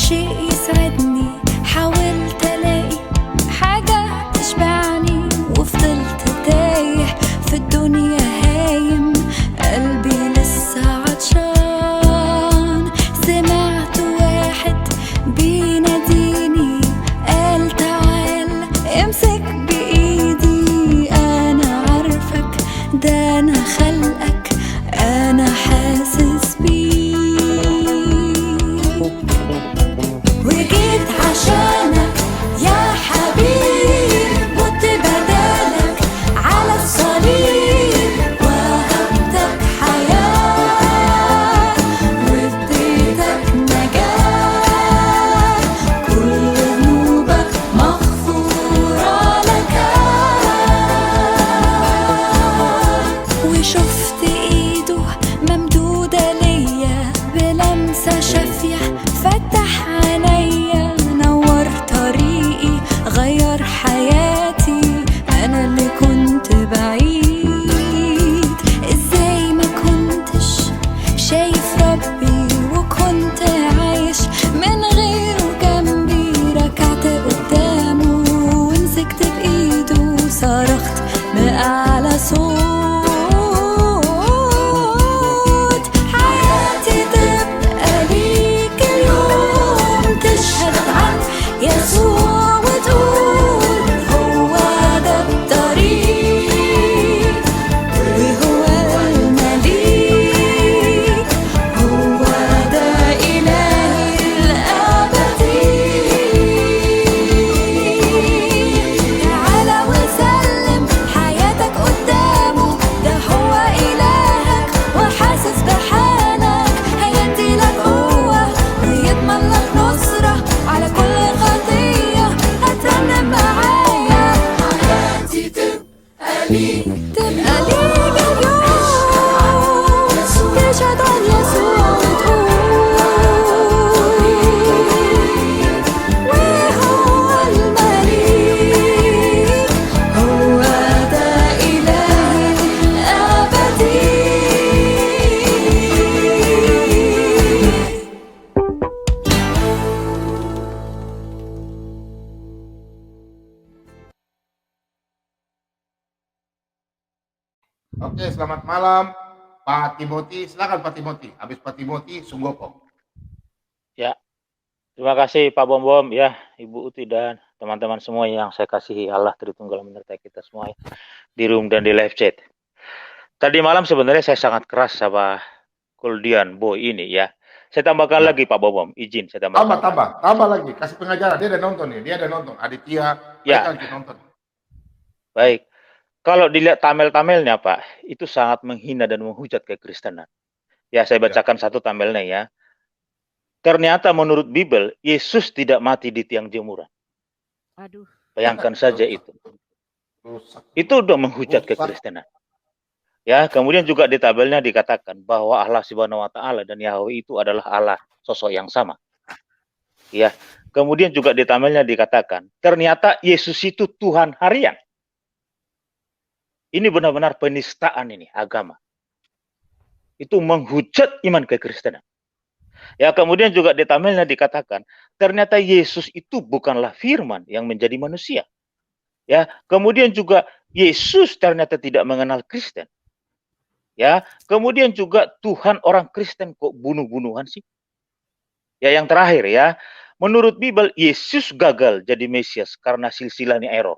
شيء يسعدني، حاولت الاقي حاجة تشبعني وفضلت تايه في الدنيا هايم، قلبي لسه عطشان. سمعت واحد بيناديني قال تعال امسك بإيدي، أنا عارفك ده أنا خلقك، أنا حاسس بيك، وجيت عشانك يا حبيب، مت بدالك على الصليب، وهبتك حياة واديتك نجاة، كل ذنوبك مغفورة لك. وشفت ايده ممدودة ليا بلمسة شافية، فتح عينيا نور طريقي غير حياتي، انا اللي كنت بعيد. ازاي ما كنتش شايف ربي وكنت عايش من غيره جنبي، ركعت قدامه ومسكت بايده صرخت بأعلى صوت، حياتي تبقى ليك اليوم، تشهد عن يسوع وتقول هو ده الطريق وهو المليك، هو ده إلهي الأبدي. تعالى وسلم حياتك قدامه، ده هو إلهك وحاسس بحالك، هيديلك قوة ويضمن لك نصرة على كل خطية. هترنم معايا حياتي تبقى ليك اليوم، تشهد عن يسوع وتقول وهو المليك، هو ده إلهي الأبدي. Oke, selamat malam Pak Timothy. Silakan Pak Timothy. Habis Pak Timothy, Sunggopo. Ya, terima kasih Pak Bom Bom, ya Ibu Uti dan teman-teman semua yang saya kasihi. Allah Tritunggal menyertai kita semua ya, di room dan di live chat. Tadi malam sebenarnya saya sangat keras sama Kuldian Boy ini ya. Saya tambahkan Ya. lagi Pak Bom Bom, izin saya tambahkan. Tambah lagi. Kasih pengajaran. Dia ada nonton nih. Dia ada nonton. Aditya, Ya. mereka lagi nonton. Baik, kalau dilihat tamel-tamelnya Pak, itu sangat menghina dan menghujat kekristenan. Ya, saya bacakan satu tamelnya ya. Ternyata menurut Bible, Yesus tidak mati di tiang jemuran. Aduh. Bayangkan saja itu. Rusak. Itu udah menghujat Rusak. kekristenan. Ya, kemudian juga di tabelnya dikatakan bahwa Allah Subhanahu wa taala dan Yahweh itu adalah Allah sosok yang sama. Ya, kemudian juga di tabelnya dikatakan, ternyata Yesus itu Tuhan harian. Ini benar-benar penistaan ini agama. Itu menghujat iman kekristenan. Ya, kemudian juga di tabelnya dikatakan, ternyata Yesus itu bukanlah firman yang menjadi manusia. Ya, kemudian juga Yesus ternyata tidak mengenal Kristen. Ya, kemudian juga Tuhan orang Kristen kok bunuh-bunuhan sih? Ya, yang terakhir ya, menurut Bible Yesus gagal jadi Mesias karena silsilahnya error.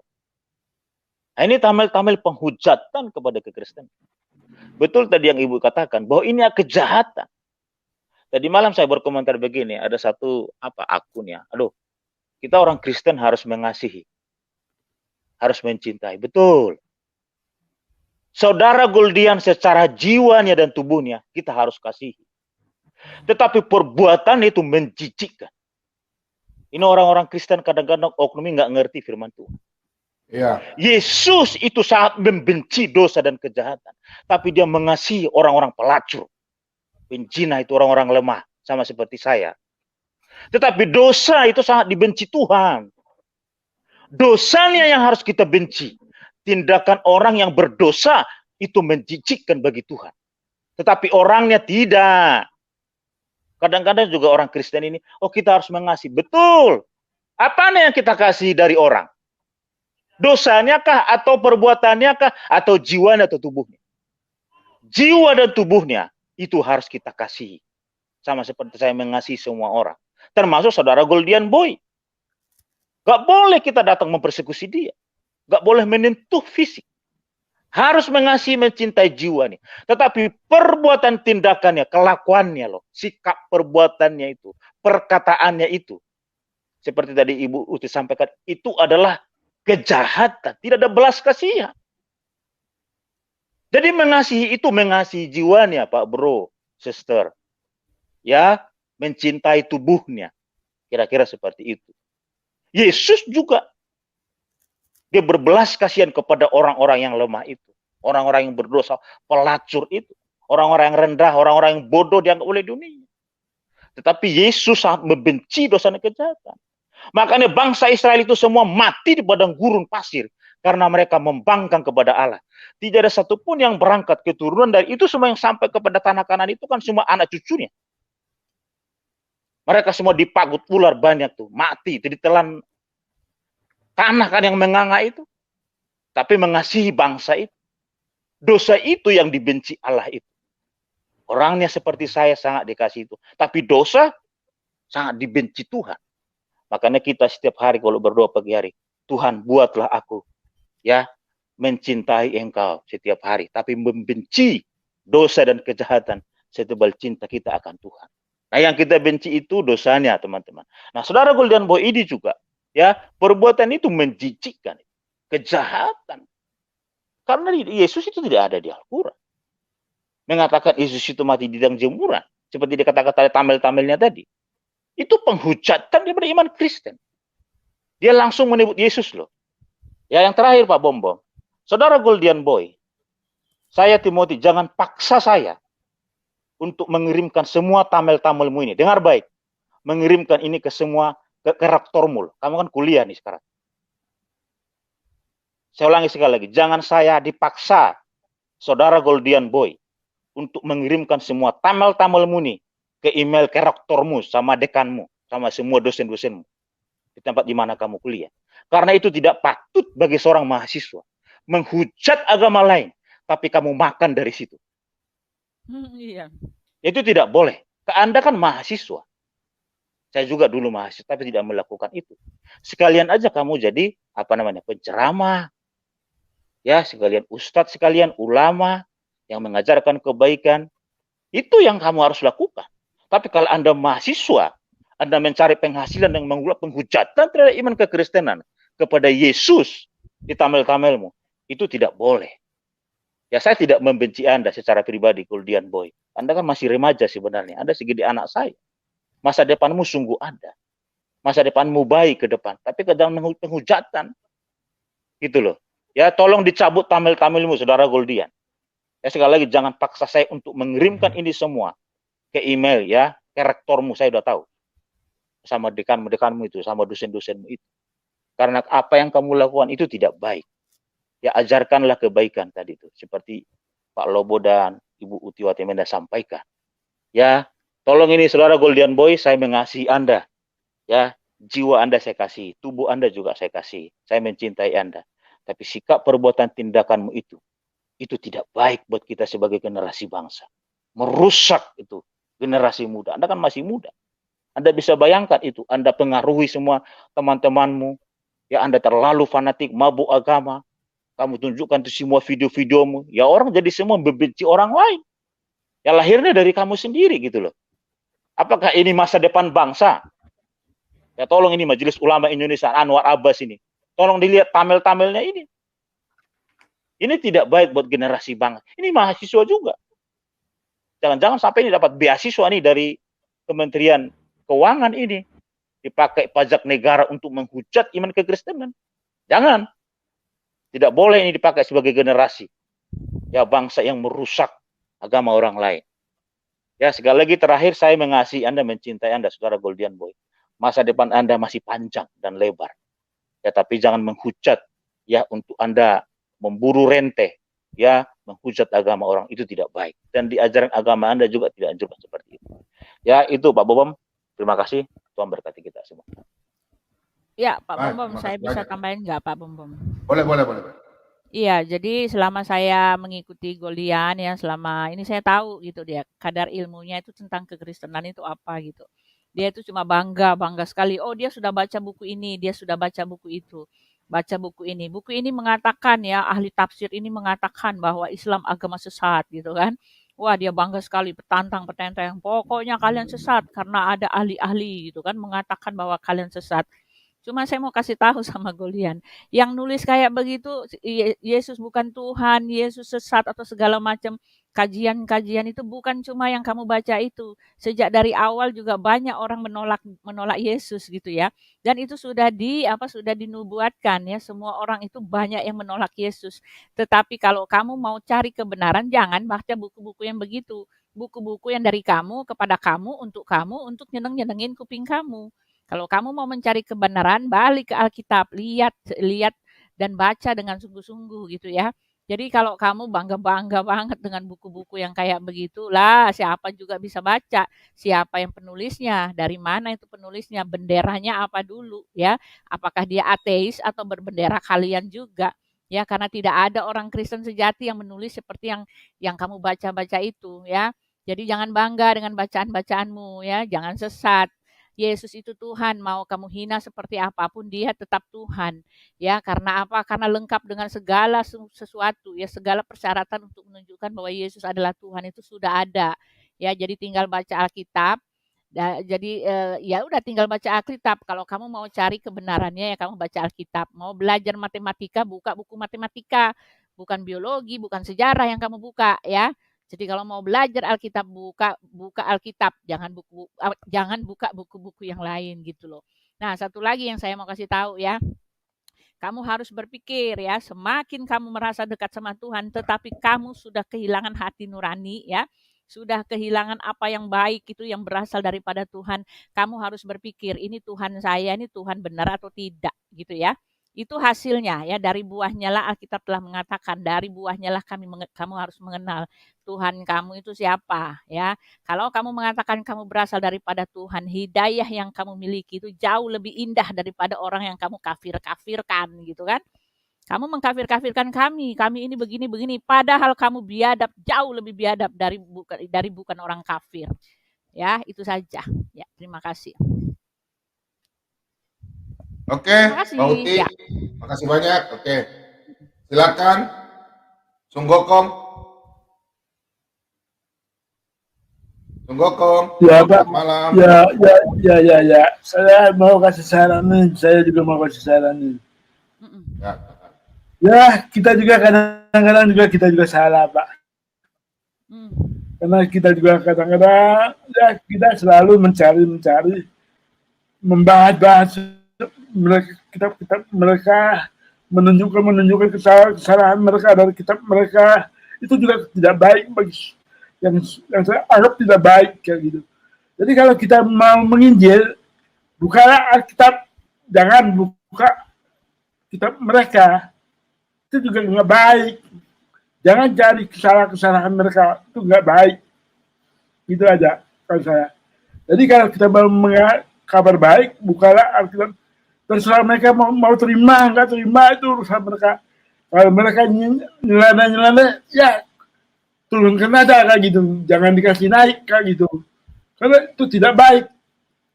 Nah, ini tamel-tamel penghujatan kepada kekristenan. Betul tadi yang Ibu katakan bahwa ini kejahatan. Tadi malam saya berkomentar begini, ada satu akun ya. Aduh, kita orang Kristen harus mengasihi, harus mencintai. Betul. Saudara Guldian secara jiwanya dan tubuhnya kita harus kasihi. Tetapi perbuatan itu menjijikkan. Ini orang-orang Kristen kadang-kadang oknumnya nggak ngerti firman Tuhan. Ya. Yesus itu sangat membenci dosa dan kejahatan, tapi dia mengasihi orang-orang pelacur, penjina, itu orang-orang lemah, sama seperti saya. Tetapi dosa itu sangat dibenci Tuhan. Dosanya yang harus kita benci. Tindakan orang yang berdosa itu menjijikkan bagi Tuhan. Tetapi orangnya tidak. Kadang-kadang juga orang Kristen ini, oh kita harus mengasihi. Betul. Apa yang kita kasih dari orang? Dosanya kah, atau perbuatannya kah, atau jiwanya atau tubuhnya? Jiwa dan tubuhnya itu harus kita kasih. Sama seperti saya mengasihi semua orang. Termasuk saudara Goldian Boy. Gak boleh kita datang mempersekusi dia. Gak boleh menyentuh fisik. Harus mengasihi, mencintai jiwa nih. Tetapi perbuatan tindakannya, kelakuannya loh. Sikap perbuatannya itu. Perkataannya itu. Seperti tadi Ibu Uti sampaikan. Itu adalah kejahatan. Tidak ada belas kasihan. Jadi mengasihi itu mengasihi jiwanya Pak Bro, Sister. Ya, mencintai tubuhnya. Kira-kira seperti itu. Yesus juga. Dia berbelas kasihan kepada orang-orang yang lemah itu. Orang-orang yang berdosa, pelacur itu. Orang-orang yang rendah, orang-orang yang bodoh dianggap oleh dunia. Tetapi Yesus sangat membenci dosa dan kejahatan. Makanya bangsa Israel itu semua mati di padang gurun pasir. Karena mereka membangkang kepada Allah. Tidak ada satupun yang berangkat keturunan dari itu semua yang sampai kepada tanah Kanaan itu kan semua anak cucunya. Mereka semua dipagut ular banyak tuh. Mati, itu ditelan tanah kan yang menganga itu. Tapi mengasihi bangsa itu. Dosa itu yang dibenci Allah itu. Orangnya seperti saya sangat dikasih itu. Tapi dosa sangat dibenci Tuhan. Makanya kita setiap hari kalau berdoa pagi hari. Tuhan buatlah aku. Ya, mencintai Engkau setiap hari. Tapi membenci dosa dan kejahatan setebal cinta kita akan Tuhan. Nah yang kita benci itu dosanya teman-teman. Nah saudara Goldian Boy ini juga. Ya, perbuatan itu menjijikkan. Kejahatan. Karena Yesus itu tidak ada di Al-Quran. Mengatakan Yesus itu mati di dalam jemuran. Seperti dikatakan tadi tamel-tamelnya tadi. Itu penghujatan daripada iman Kristen. Dia langsung menyebut Yesus loh. Ya yang terakhir Pak Bombom. Saudara Goldian Boy. Saya Timothy, jangan paksa saya. Untuk mengirimkan semua tamel-tamelmu ini. Dengar baik. Mengirimkan ini ke semua ke rektormu. Kamu kan kuliah nih sekarang. Saya ulangi sekali lagi. Jangan saya dipaksa. Saudara Goldian Boy. Untuk mengirimkan semua tamel-tamelmu nih. Ke email ke rektormu. Sama dekanmu. Sama semua dosen-dosenmu. Di tempat di mana kamu kuliah. Karena itu tidak patut bagi seorang mahasiswa. Menghujat agama lain. Tapi kamu makan dari situ. Iya. Itu tidak boleh. Anda kan mahasiswa. Saya juga dulu mahasiswa, tapi tidak melakukan itu. Sekalian aja kamu jadi, penceramah. Ya, sekalian ustadz, sekalian ulama. Yang mengajarkan kebaikan. Itu yang kamu harus lakukan. Tapi kalau Anda mahasiswa, Anda mencari penghasilan yang mengulang penghujatan terhadap iman kekristenan. Kepada Yesus di tamel-tamelmu. Itu tidak boleh. Ya saya tidak membenci Anda secara pribadi, Goldian Boy. Anda kan masih remaja sebenarnya. Anda segede anak saya. Masa depanmu sungguh ada. Masa depanmu baik ke depan. Tapi ke dalam penghujatan. Gitu loh. Ya tolong dicabut tamel-tamelmu, saudara Goldian. Ya sekali lagi jangan paksa saya untuk mengirimkan ini semua. Ke email ya. Ke rektormu saya udah tahu. Sama dekanmu itu. Sama dosen-dosenmu itu. Karena apa yang kamu lakukan itu tidak baik. Ya ajarkanlah kebaikan tadi itu. Seperti Pak Lobo dan Ibu Utiwati Menda sampaikan. Ya, tolong ini saudara Goldian Boy, saya mengasihi Anda. Ya, jiwa Anda saya kasih, tubuh Anda juga saya kasih. Saya mencintai Anda. Tapi sikap perbuatan tindakanmu itu tidak baik buat kita sebagai generasi bangsa. Merusak itu generasi muda. Anda kan masih muda. Anda bisa bayangkan itu. Anda pengaruhi semua teman-temanmu. Ya, Anda terlalu fanatik, mabuk agama. Kamu tunjukkan tuh semua video-videomu. Ya orang jadi semua membenci orang lain. Ya lahirnya dari kamu sendiri gitu loh. Apakah ini masa depan bangsa? Ya tolong ini Majelis Ulama Indonesia, Anwar Abbas ini. Tolong dilihat tamel-tamelnya ini. Ini tidak baik buat generasi bangsa. Ini mahasiswa juga. Jangan-jangan sampai ini dapat beasiswa nih dari Kementerian Keuangan ini. Dipakai pajak negara untuk menghujat iman kekristenan. Jangan. Tidak boleh ini dipakai sebagai generasi. Ya bangsa yang merusak agama orang lain. Ya sekali lagi terakhir saya mengasihi Anda, mencintai Anda, saudara Goldian Boy. Masa depan Anda masih panjang dan lebar. Ya tapi jangan menghujat ya untuk Anda memburu rente, ya menghujat agama orang itu tidak baik. Dan di ajaran agama Anda juga tidak anjurkan seperti itu. Ya, itu Pak Bobom. Terima kasih. Tuhan berkati kita semua. Ya, Pak Baik, Bombom, terima saya kasih bisa banyak. tambahin nggak, Pak Bombom? Boleh, boleh, boleh. Iya, jadi selama saya mengikuti Golian ya, selama ini saya tahu gitu dia, kadar ilmunya itu tentang kekristenan itu apa gitu. Dia itu cuma bangga sekali. Oh, dia sudah baca buku ini, dia sudah baca buku itu, baca buku ini. Buku ini mengatakan ya, ahli tafsir ini mengatakan bahwa Islam agama sesat gitu kan. Wah, dia bangga sekali, petantang. Pokoknya kalian sesat karena ada ahli-ahli gitu kan mengatakan bahwa kalian sesat. Cuma saya mau kasih tahu sama Golian, yang nulis kayak begitu, Yesus bukan Tuhan, Yesus sesat atau segala macam kajian-kajian itu bukan cuma yang kamu baca itu. Sejak dari awal juga banyak orang menolak menolak Yesus gitu ya. Dan itu sudah dinubuatkan ya, semua orang itu banyak yang menolak Yesus. Tetapi kalau kamu mau cari kebenaran, jangan baca buku-buku yang begitu. Buku-buku yang dari kamu kepada kamu, untuk nyenengin kuping kamu. Kalau kamu mau mencari kebenaran, balik ke Alkitab, lihat lihat dan baca dengan sungguh-sungguh gitu ya. Jadi kalau kamu bangga-bangga banget dengan buku-buku yang kayak begitu, lah siapa juga bisa baca, siapa yang penulisnya, dari mana itu penulisnya, benderanya apa dulu ya. Apakah dia ateis atau berbendera kalian juga? Ya, karena tidak ada orang Kristen sejati yang menulis seperti yang kamu baca-baca itu ya. Jadi jangan bangga dengan bacaan-bacaanmu ya, jangan sesat. Yesus itu Tuhan, mau kamu hina seperti apapun dia tetap Tuhan. Ya, karena apa? Karena lengkap dengan segala sesuatu ya, segala persyaratan untuk menunjukkan bahwa Yesus adalah Tuhan itu sudah ada. Ya, jadi tinggal baca Alkitab. Jadi ya udah tinggal baca Alkitab. Kalau kamu mau cari kebenarannya ya kamu baca Alkitab. Mau belajar matematika, buka buku matematika, bukan biologi, bukan sejarah yang kamu buka ya. Jadi kalau mau belajar Alkitab buka Alkitab, jangan buka buku-buku yang lain gitu loh. Nah, satu lagi yang saya mau kasih tahu ya, kamu harus berpikir ya, semakin kamu merasa dekat sama Tuhan, tetapi kamu sudah kehilangan hati nurani ya, sudah kehilangan apa yang baik itu yang berasal daripada Tuhan, kamu harus berpikir, ini Tuhan saya, ini Tuhan benar atau tidak gitu ya. Itu hasilnya ya, dari buahnya lah Alkitab telah mengatakan, dari buahnya lah kamu harus mengenal Tuhan kamu itu siapa ya. Kalau kamu mengatakan kamu berasal daripada Tuhan, hidayah yang kamu miliki itu jauh lebih indah daripada orang yang kamu kafir-kafirkan gitu kan. Kamu mengkafir-kafirkan kami ini begini-begini, padahal kamu biadab, jauh lebih biadab dari bukan orang kafir. Ya, itu saja. Ya, terima kasih. Oke, Terima kasih. Pak Uti. Ya. Makasih banyak. Oke. Silakan. Sunggokong. Sunggokong. Ya, Pak. Selamat malam. Ya. Saya mau kasih saran nih. Saya juga mau kasih saran nih. Ya. Ya, kita juga kadang-kadang kita juga salah, Pak. Karena kita juga kadang-kadang ya kita selalu mencari, membahas mereka menunjukkan kesalahan mereka dari kitab mereka, itu juga tidak baik bagi yang saya anggap tidak baik kayak gitu. Jadi kalau kita mau menginjil, bukalah Alkitab, jangan buka kitab mereka, itu juga nggak baik. Jangan cari kesalahan mereka, itu nggak baik. Gitu aja kalau saya. Jadi kalau kita mau kabar baik, bukalah Alkitab. Terserah mereka mau terima, nggak terima, itu urusan mereka. Kalau mereka nyeleneh, ya turunkan aja kayak gitu. Jangan dikasih naik kayak gitu. Karena itu tidak baik.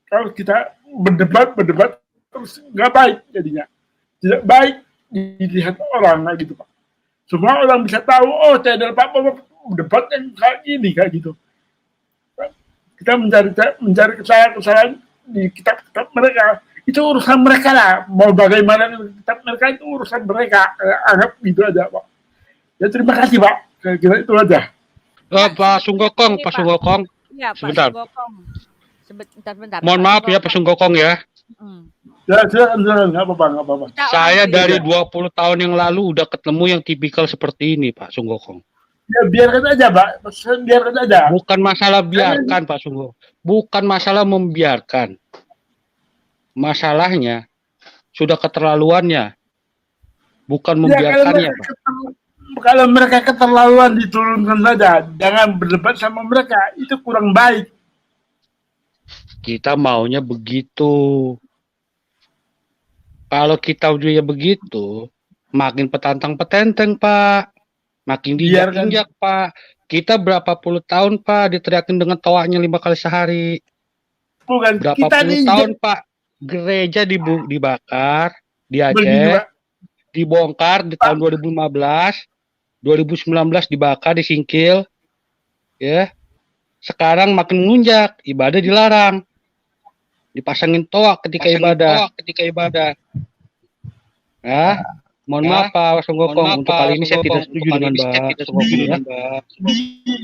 Kalau kita berdebat, terus nggak baik jadinya. Tidak baik dilihat orang kayak gitu, Pak. Semua orang bisa tahu, oh channel Pak Bob debat yang kayak gini, kayak gitu. Kita mencari kesalahan di kitab-kitab mereka, itu urusan mereka lah. Mau bagaimana kitab mereka itu urusan mereka. Anggap gitu aja, Pak. Ya terima kasih, Pak. Kira-kira itu aja. Pak Sunggokong. Ya, Sebentar. Pak Sunggokong. Sebentar. Mohon maaf ya Pak Sunggokong ya. Ya, silakan, nggak apa-apa. Saya dari 20 tahun yang lalu udah ketemu yang tipikal seperti ini, Pak Sunggokong. Ya, biarkan aja, Pak. Biarkan aja. Bukan masalah biarkan, Pak Sunggokong. Bukan masalah membiarkan. Masalahnya sudah keterlaluannya. Bukan membiarkannya, Pak. kalau mereka keterlaluan diturunkan saja, jangan berdebat sama mereka, itu kurang baik. Kita maunya begitu. Kalau kita udah begitu, makin petantang petenteng, Pak. Makin Biarkan. diinjak-injak, Pak. Kita berapa puluh tahun, Pak, diteriakin dengan toanya 5 kali sehari. Bukan Berapa kita puluh diinjak tahun, Pak, gereja dibakar di begini, Aceh, Pak. dibongkar di tahun 2015, 2019 dibakar, disingkil, ya. Sekarang makin menunjak, ibadah dilarang, dipasangin toa ketika ibadah. Ya, mohon maaf Pak Songgokong, untuk kali ini saya tidak setuju dengan Mbak Songgokong ya.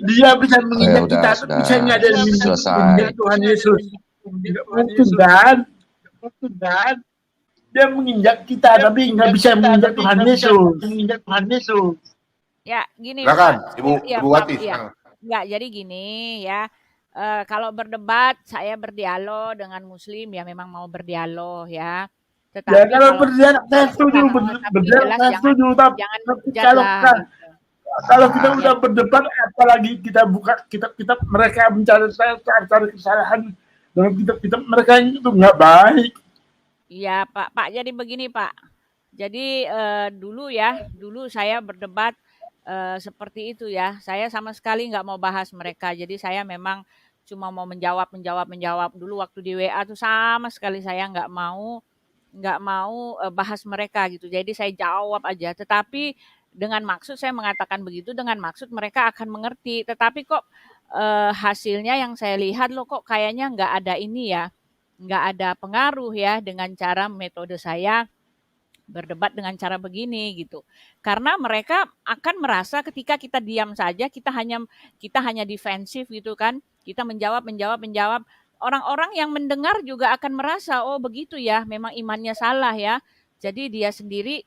Dia bisa menginjak udah, kita, sudah bisa ngadain selesai. Tuhan Yesus. Nggak mungkin kan? Dia menginjak kita, tapi nggak bisa menginjak Tuhan Yesus. Ya, gini Silakan, Pak. Ibu Iya, Ibu Pak. Wati. Iya. Enggak, jadi gini ya. Kalau berdebat, saya berdialog dengan Muslim ya memang mau berdialog ya. Ya Tetapi kalau berdialog saya setuju, tapi berdialog jelas saya setuju, tapi jangan kalau hujat lah. kalau kita Ya. udah berdebat, apalagi kita buka kitab-kitab mereka mencari kesalahan dalam kitab-kitab mereka, itu nggak baik. Iya Pak, jadi begini Pak. Jadi dulu saya berdebat seperti itu ya. Saya sama sekali nggak mau bahas mereka. Jadi saya memang cuma mau menjawab. Dulu waktu di WA tuh sama sekali saya nggak mau bahas mereka gitu. Jadi saya jawab aja. Tetapi dengan maksud saya mengatakan begitu, dengan maksud mereka akan mengerti. Tetapi kok hasilnya yang saya lihat loh kok kayaknya nggak ada ini ya. Nggak ada pengaruh ya dengan cara metode saya berdebat dengan cara begini gitu. Karena mereka akan merasa ketika kita diam saja, kita hanya defensif gitu kan. Kita menjawab. Orang-orang yang mendengar juga akan merasa, oh begitu ya, memang imannya salah ya. Jadi dia sendiri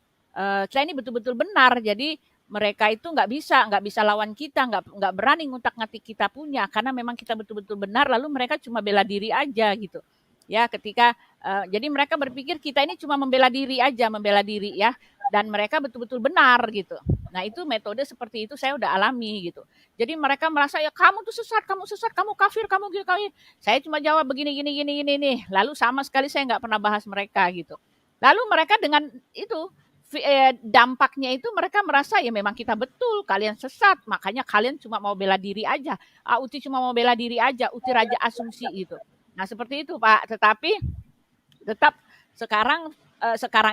saya ini betul-betul benar. Jadi mereka itu nggak bisa lawan kita, nggak berani ngutak-ngatik kita punya, karena memang kita betul-betul benar. Lalu mereka cuma bela diri aja gitu. Ya, ketika jadi mereka berpikir kita ini cuma membela diri ya, dan mereka betul-betul benar gitu. Nah, itu metode seperti itu saya udah alami gitu. Jadi mereka merasa ya kamu tuh sesat, kamu kafir, kamu gitu. Saya cuma jawab begini nih. Lalu sama sekali saya nggak pernah bahas mereka gitu. Lalu mereka dengan itu dampaknya itu mereka merasa ya memang kita betul, kalian sesat, makanya kalian cuma mau bela diri aja. Uti cuma mau bela diri aja, Uti raja asumsi gitu. Nah, seperti itu, Pak. Tetapi tetap sekarang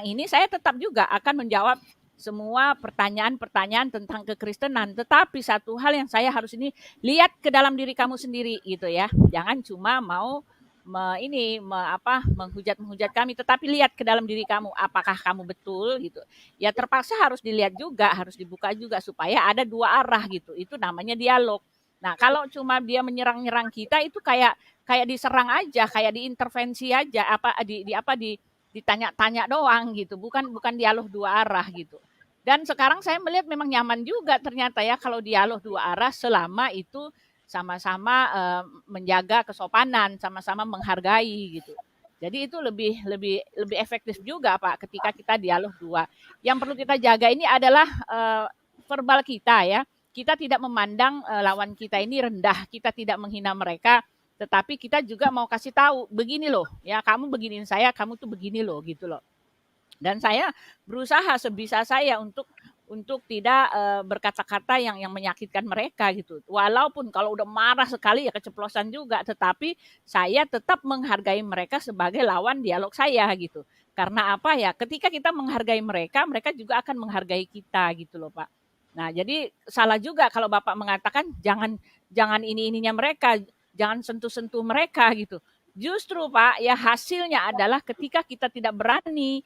ini saya tetap juga akan menjawab semua pertanyaan-pertanyaan tentang kekristenan. Tetapi satu hal yang saya harus ini lihat ke dalam diri kamu sendiri gitu ya. Jangan cuma mau menghujat kami, tetapi lihat ke dalam diri kamu, apakah kamu betul gitu. Ya terpaksa harus dilihat juga, harus dibuka juga supaya ada dua arah gitu. Itu namanya dialog. Nah, kalau cuma dia menyerang-nyerang kita itu kayak diserang aja, kayak diintervensi aja, ditanya-tanya doang gitu, bukan dialog dua arah gitu. Dan sekarang saya melihat memang nyaman juga ternyata ya kalau dialog dua arah selama itu sama-sama menjaga kesopanan, sama-sama menghargai gitu. Jadi itu lebih efektif juga Pak ketika kita dialog dua. Yang perlu kita jaga ini adalah verbal kita ya. Kita tidak memandang lawan kita ini rendah, kita tidak menghina mereka, tetapi kita juga mau kasih tahu begini loh, ya kamu beginiin saya, kamu tuh begini loh gitu loh. Dan saya berusaha sebisa saya untuk tidak berkata-kata yang menyakitkan mereka gitu. Walaupun kalau udah marah sekali ya keceplosan juga, tetapi saya tetap menghargai mereka sebagai lawan dialog saya gitu. Karena apa ya? Ketika kita menghargai mereka, mereka juga akan menghargai kita gitu loh, Pak. Nah, jadi salah juga kalau Bapak mengatakan jangan ininya mereka, jangan sentuh-sentuh mereka gitu. Justru Pak, ya hasilnya adalah ketika kita tidak berani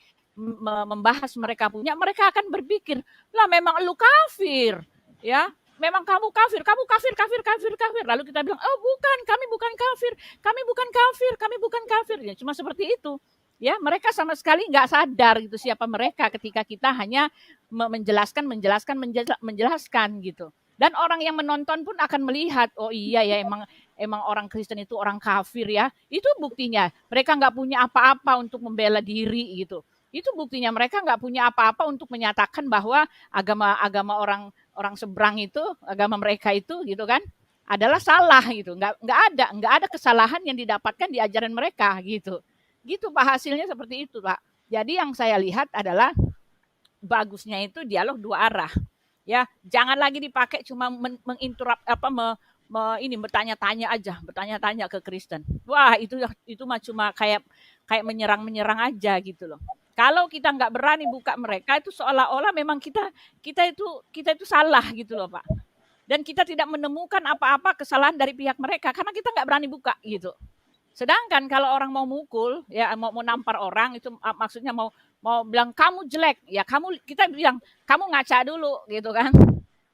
membahas mereka punya, mereka akan berpikir, lah memang lu kafir, ya, memang kamu kafir. Lalu kita bilang, oh bukan, kami bukan kafir. Ya, cuma seperti itu. Ya, mereka sama sekali nggak sadar gitu siapa mereka ketika kita hanya menjelaskan gitu. Dan orang yang menonton pun akan melihat, oh iya ya emang orang Kristen itu orang kafir ya. Itu buktinya mereka nggak punya apa-apa untuk membela diri gitu. Itu buktinya mereka nggak punya apa-apa untuk menyatakan bahwa agama orang orang seberang itu, agama mereka itu gitu kan, adalah salah gitu. Nggak ada kesalahan yang didapatkan di ajaran mereka gitu. Gitu Pak, hasilnya seperti itu Pak. Jadi yang saya lihat adalah bagusnya itu dialog dua arah. Ya, jangan lagi dipakai cuma menginterrupt ini bertanya-tanya ke Kristen. Wah, itu mah cuma kayak menyerang aja gitu loh. Kalau kita nggak berani buka mereka itu seolah-olah memang kita itu salah gitu loh Pak. Dan kita tidak menemukan apa-apa kesalahan dari pihak mereka karena kita nggak berani buka gitu. Sedangkan kalau orang mau mukul, ya mau nampar orang itu maksudnya mau bilang kamu jelek, ya kita bilang kamu ngaca dulu gitu kan.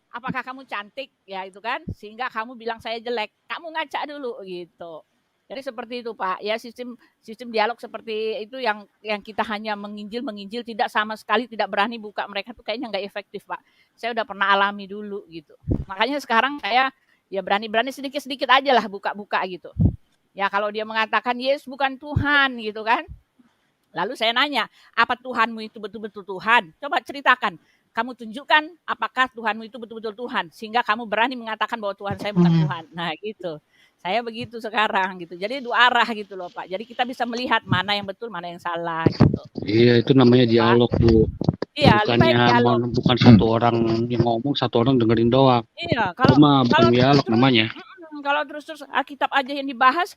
Apakah kamu cantik ya itu kan, sehingga kamu bilang saya jelek, kamu ngaca dulu gitu. Jadi seperti itu Pak, ya sistem dialog seperti itu yang kita hanya menginjil tidak sama sekali tidak berani buka mereka tuh kayaknya nggak efektif Pak. Saya udah pernah alami dulu gitu. Makanya sekarang saya ya berani-berani sedikit-sedikit aja lah buka-buka gitu. Ya kalau dia mengatakan Yesus bukan Tuhan gitu kan. Lalu saya nanya, apa Tuhanmu itu betul-betul Tuhan? Coba ceritakan. Kamu tunjukkan apakah Tuhanmu itu betul-betul Tuhan. Sehingga kamu berani mengatakan bahwa Tuhan saya bukan Tuhan. Nah gitu. Saya begitu sekarang gitu. Jadi dua arah gitu loh Pak. Jadi kita bisa melihat mana yang betul, mana yang salah gitu. Iya, itu namanya dialog, Bu. Iya, Bukan satu orang yang ngomong, satu orang dengerin doang. Iya, bukan dialog namanya. Kalau terus Alkitab aja yang dibahas,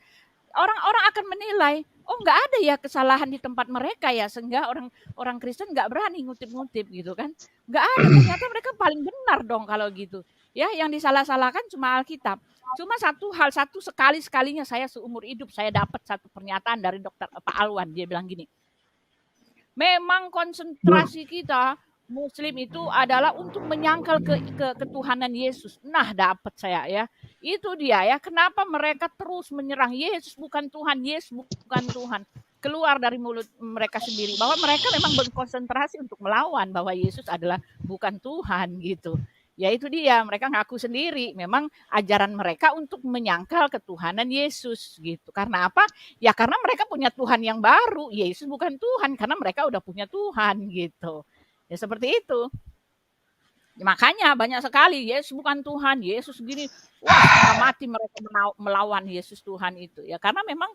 orang-orang akan menilai, oh nggak ada ya kesalahan di tempat mereka ya, sehingga orang Kristen nggak berani ngutip-ngutip gitu kan. Nggak ada, ternyata mereka paling benar dong kalau gitu. Ya, yang disalah-salahkan cuma Alkitab. Cuma satu sekali-sekalinya saya seumur hidup saya dapat satu pernyataan dari dokter Pak Alwan. Dia bilang gini, memang konsentrasi kita Muslim itu adalah untuk menyangkal ketuhanan Yesus. Nah, dapat saya ya. Itu dia ya. Kenapa mereka terus menyerang Yesus bukan Tuhan, Yesus bukan Tuhan. Keluar dari mulut mereka sendiri bahwa mereka memang berkonsentrasi untuk melawan bahwa Yesus adalah bukan Tuhan gitu. Ya itu dia, mereka ngaku sendiri memang ajaran mereka untuk menyangkal ketuhanan Yesus gitu. Karena apa? Ya karena mereka punya Tuhan yang baru. Yesus bukan Tuhan karena mereka udah punya Tuhan gitu. Ya seperti itu. Makanya banyak sekali Yesus bukan Tuhan, Yesus gini. Wah, setengah mati mereka melawan Yesus Tuhan itu. Ya karena memang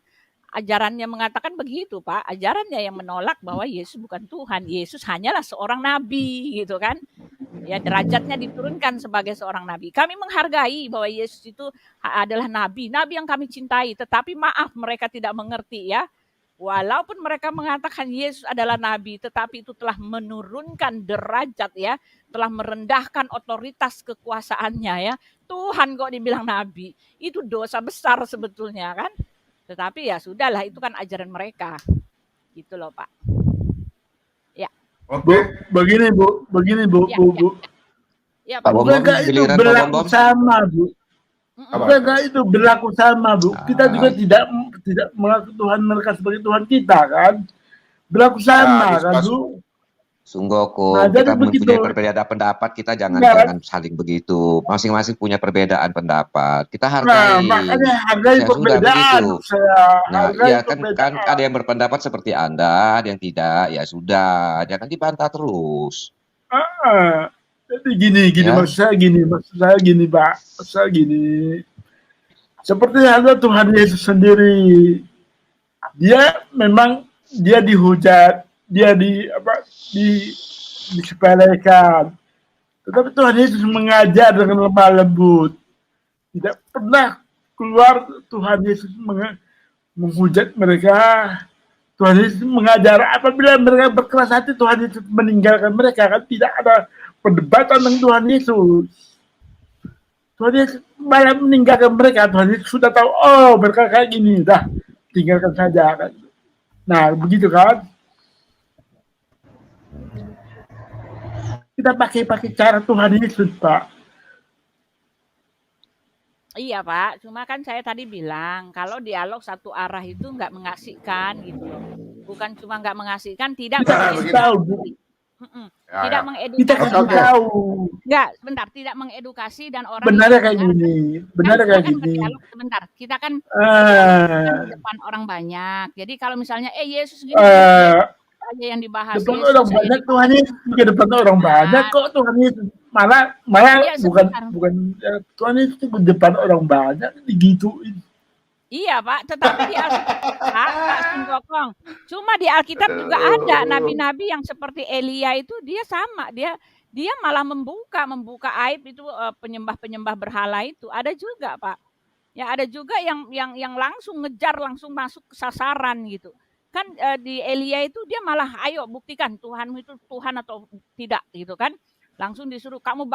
ajarannya mengatakan begitu, Pak. Ajarannya yang menolak bahwa Yesus bukan Tuhan. Yesus hanyalah seorang nabi gitu kan. Ya derajatnya diturunkan sebagai seorang nabi. Kami menghargai bahwa Yesus itu adalah nabi yang kami cintai. Tetapi maaf mereka tidak mengerti ya. Walaupun mereka mengatakan Yesus adalah nabi, tetapi itu telah menurunkan derajat ya, telah merendahkan otoritas kekuasaannya ya. Tuhan kok dibilang nabi, itu dosa besar sebetulnya kan. Tetapi ya sudahlah, itu kan ajaran mereka. Gitu loh Pak. Ya. Oke. Begini Bu. Ya Pak. Bukankah itu berlaku sama Bu? Bukankah itu berlaku sama Bu? Kita juga tidak mengaku Tuhan mereka sebagai Tuhan kita kan? Berlaku sama kan Bu? Sungguh kita mempunyai perbedaan pendapat, kita jangan saling begitu. Masing-masing punya perbedaan pendapat. Kita hargai. Makanya hargai perbedaan. Kan ada yang berpendapat seperti Anda, ada yang tidak. Ya sudah, jangan dibantah terus. Jadi gini ya? maksud saya gini Pak. Seperti ada Tuhan Yesus sendiri. Dia memang dihujat, dia disepelekan. Tetapi Tuhan Yesus mengajar dengan lemah lembut. Tidak pernah keluar Tuhan Yesus menghujat mereka. Tuhan Yesus mengajar apabila mereka berkeras hati, Tuhan Yesus meninggalkan mereka. Kan tidak ada perdebatan dengan Tuhan Yesus. Tuhan Yesus malah meninggalkan mereka. Tuhan Yesus sudah tahu, oh mereka kayak gini, dah tinggalkan saja kan. Nah begitu kan. Kita pakai cara Tuhan Yesus, Pak. Iya, Pak. Cuma kan saya tadi bilang, kalau dialog satu arah itu nggak mengasihkan gitu loh. Bukan cuma nggak mengasihkan, tidak mengedukasi. Tidak mengedukasi. Kita kasih tahu. Enggak, sebentar. Tidak mengedukasi dan orang. Benar kayak gini. Sebentar. Kita kan di depan orang banyak. Jadi kalau misalnya, Yesus gini. aja yang dibahas. Depan orang banyak Tuhan Yesus, depan orang banyak kok Tuhan Yesus malah Iya, bukan sebentar. Tuhan itu di depan orang banyak digituin. Iya, Pak, tetapi di Alkitab Pak Singgokong. Cuma di Alkitab juga ada nabi-nabi yang seperti Elia itu dia sama, dia malah membuka aib itu penyembah-penyembah berhala itu. Ada juga, Pak. Ya ada juga yang langsung ngejar, langsung masuk ke sasaran gitu. Kan di Elia itu dia malah ayo buktikan Tuhanmu itu Tuhan atau tidak gitu kan. Langsung disuruh kamu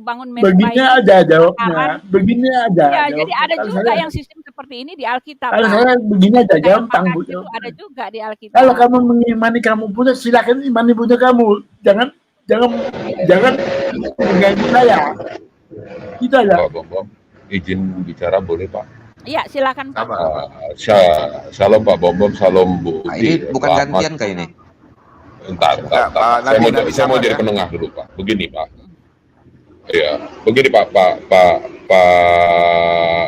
bangun mezbah Begini ini aja bakaran. jawabnya. Begini aja Ya, jadi jawabnya. ada Kalau juga saya, yang sistem seperti ini di Alkitab, kalau Pak. saya begini aja Kayak gampang Bu. makasih itu ada juga di Kalau Alkitab. kamu mengimani kamu punya, silakan imani punya kamu. Jangan mengganggu saya. Itu aja. Pak Bom, izin bicara boleh Pak? Iya, silakan Pak. Shalom Pak Bom, shalom Bu. Ini bukan gantian kayak ini. Entar. Pak, Saya mau jadi penengah dulu Pak. Begini Pak. Ya, begini Pak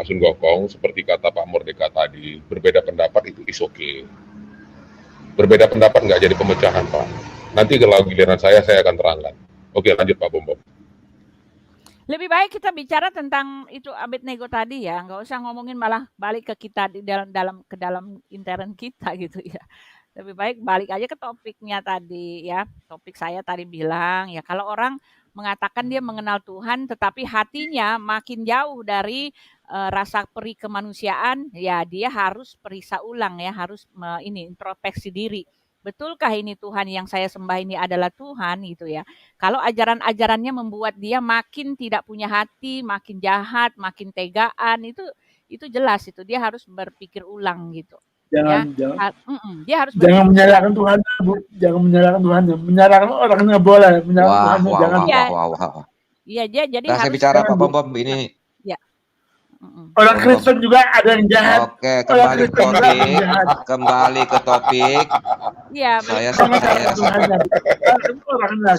Sun Gokong, seperti kata Pak Mordeka tadi, berbeda pendapat itu is okay. Berbeda pendapat nggak jadi pemecahan Pak. Nanti kalau giliran saya akan terangkan. Oke, lanjut Pak Bom. Lebih baik kita bicara tentang itu Abednego tadi ya, nggak usah ngomongin malah balik ke kita di dalam intern kita gitu ya. Lebih baik balik aja ke topiknya tadi ya. Topik saya tadi bilang ya kalau orang mengatakan dia mengenal Tuhan tetapi hatinya makin jauh dari rasa peri kemanusiaan, ya dia harus periksa ulang ya, harus introspeksi diri. Betulkah ini Tuhan yang saya sembah ini adalah Tuhan gitu ya. Kalau ajaran-ajarannya membuat dia makin tidak punya hati, makin jahat, makin tegaan, itu jelas itu dia harus berpikir ulang gitu. Dia harus jangan menyalahkan Tuhan, Bu. Jangan menyalahkan Tuhan. Menyalahkan orangnya boleh, menyalahkan Tuhan jangan. Iya, jadi saya harus bicara Pak Bom ini. Ya. Orang Kristen juga ada yang jahat. Oke, kembali ke topik. Iya,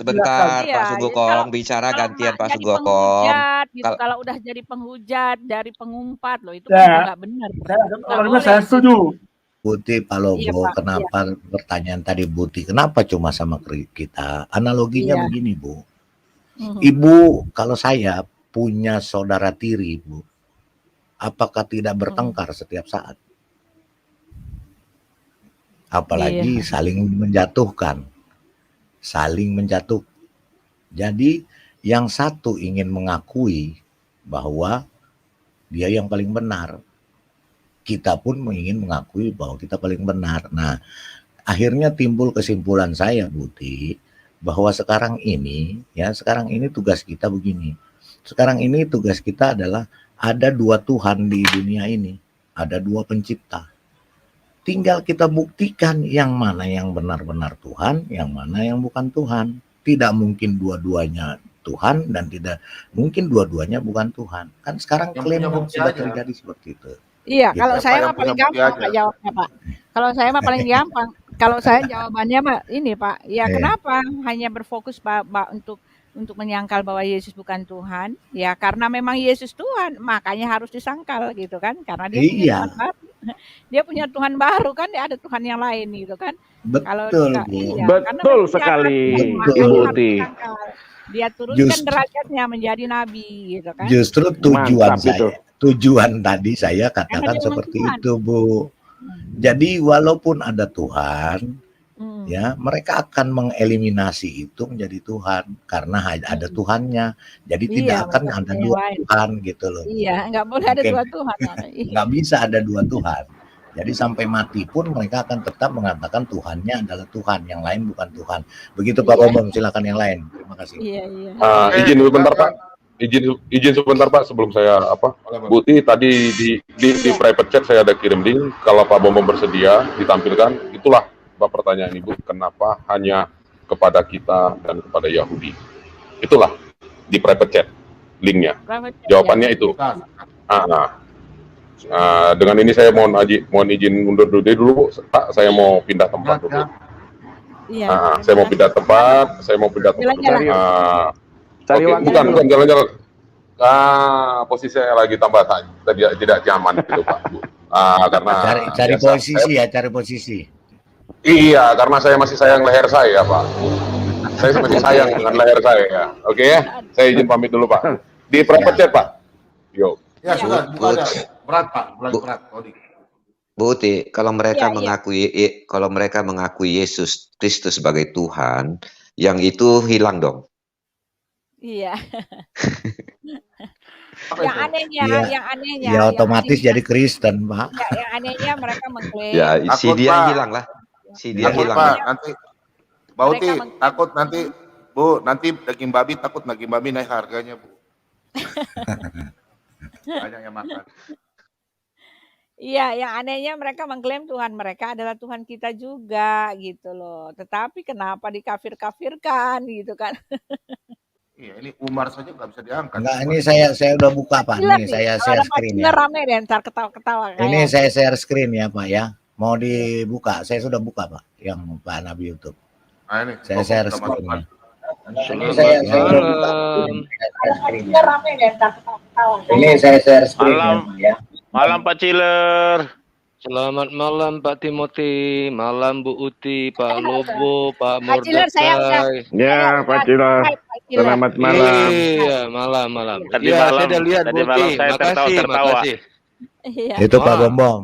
sebentar Pak Sugokong bicara gantian Pak Sugokong. Gitu, kalau udah jadi penghujat dari pengumpat loh itu nggak benar. Orangnya saya setuju. Buti Pak Lobo, kenapa pertanyaan tadi Buti, kenapa cuma sama kita? Analoginya begini Bu. Ibu, kalau saya punya saudara tiri Bu, apakah tidak bertengkar setiap saat? Apalagi saling menjatuhkan. Jadi yang satu ingin mengakui bahwa dia yang paling benar. Kita pun ingin mengakui bahwa kita paling benar. Nah, akhirnya timbul kesimpulan saya, Buti, bahwa sekarang ini tugas kita begini. Sekarang ini tugas kita adalah ada dua Tuhan di dunia ini, ada dua pencipta. Tinggal kita buktikan yang mana yang benar-benar Tuhan, yang mana yang bukan Tuhan. Tidak mungkin dua-duanya Tuhan dan tidak mungkin dua-duanya bukan Tuhan. Kan sekarang klaim sudah terjadi seperti itu. Iya, Gitu. kalau saya mah paling gampang Pak jawabnya Pak. Kalau saya mah paling gampang. Kalau saya jawabannya Pak ini Pak, ya kenapa hanya berfokus Pak untuk menyangkal bahwa Yesus bukan Tuhan? Ya karena memang Yesus Tuhan, makanya harus disangkal gitu kan? Karena dia punya Tuhan baru. Dia punya Tuhan baru kan, dia ada Tuhan yang lain gitu kan? Betul, betul sekali, Ibu Uti. Dia turunkan derajatnya menjadi nabi gitu kan? Justru tujuan tadi saya katakan seperti itu Bu. Jadi walaupun ada Tuhan, ya mereka akan mengeliminasi itu menjadi Tuhan karena ada Tuhannya. Jadi tidak akan ada dua Tuhan gitu loh. Iya, nggak boleh ada dua Tuhan. Nggak bisa ada dua Tuhan. Jadi sampai mati pun mereka akan tetap mengatakan Tuhannya adalah Tuhan, yang lain bukan Tuhan. Begitu Pak Bom, silakan yang lain. Terima kasih. Izin sebentar Pak. Izin sebentar Pak sebelum saya Buti tadi di private chat saya ada kirim link, kalau Pak Bom bersedia ditampilkan. Itulah Pak pertanyaan Ibu, kenapa hanya kepada kita dan kepada Yahudi? Itulah di private chat linknya. Jawabannya itu. Dengan ini saya mohon izin mundur dulu Pak, saya mau pindah tempat dulu. Saya mau pindah tempat. Bukan jalan-jalan. Posisi saya lagi tambah tidak nyaman gitu Pak. Karena cari posisi. Iya, karena saya masih sayang leher saya Pak. Saya masih sayang dengan leher saya ya. Oke ya, saya izin pamit dulu Pak. Di private chat Pak. Yo. Ya sudah, buka aja. Berat Pak, berat. Bu Uti, kalau mereka Iya. mengakui Yesus Kristus sebagai Tuhan, yang itu hilang dong. Iya. Apa Yang itu? anehnya, Iya. yang anehnya, Ya yang otomatis anehnya, jadi Kristen, Pak. ya, yang anehnya mereka mengklaim. Ya, si Takut, dia Pak. hilang lah. Si dia Takut hilang Pak, lah. nanti Bauti Mereka mengklaim. takut nanti Bu, nanti daging babi naik harganya Bu. Banyak yang makan. Iya, yang anehnya mereka mengklaim Tuhan mereka adalah Tuhan kita juga gitu loh. Tetapi kenapa dikafir-kafirkan gitu kan? Iya, ini Umar saja nggak bisa diangkat. Enggak, ini saya udah buka, Pak. Gila Nih, nih, saya kalau share ada Pak screen Ciller ya. rame deh ntar ketawa-ketawa Ini kayak. saya share screen ya, Pak ya. Mau dibuka, saya sudah buka, Pak, yang Pak Nabi YouTube. Nah, ini Saya share sama screen ya. Selamat Saya udah buka. malam. Ciller rame deh ntar ketawa-ketawa. Ini saya share screen Malam. ya. Malam Pak Ciller. Selamat malam Pak Timothy, malam Bu Uti, Pak Lobo, Pak Pak Ciller saya udah Mordecai. Ya Pak Ciller. Pak Ciller. Selamat malam. Iya, malam. Tadi Iya, malam- saya udah lihat tadi Bu malam Uti. saya Makasih. tertawa-tertawa. Iya. Itu Pak Wah. Bombong.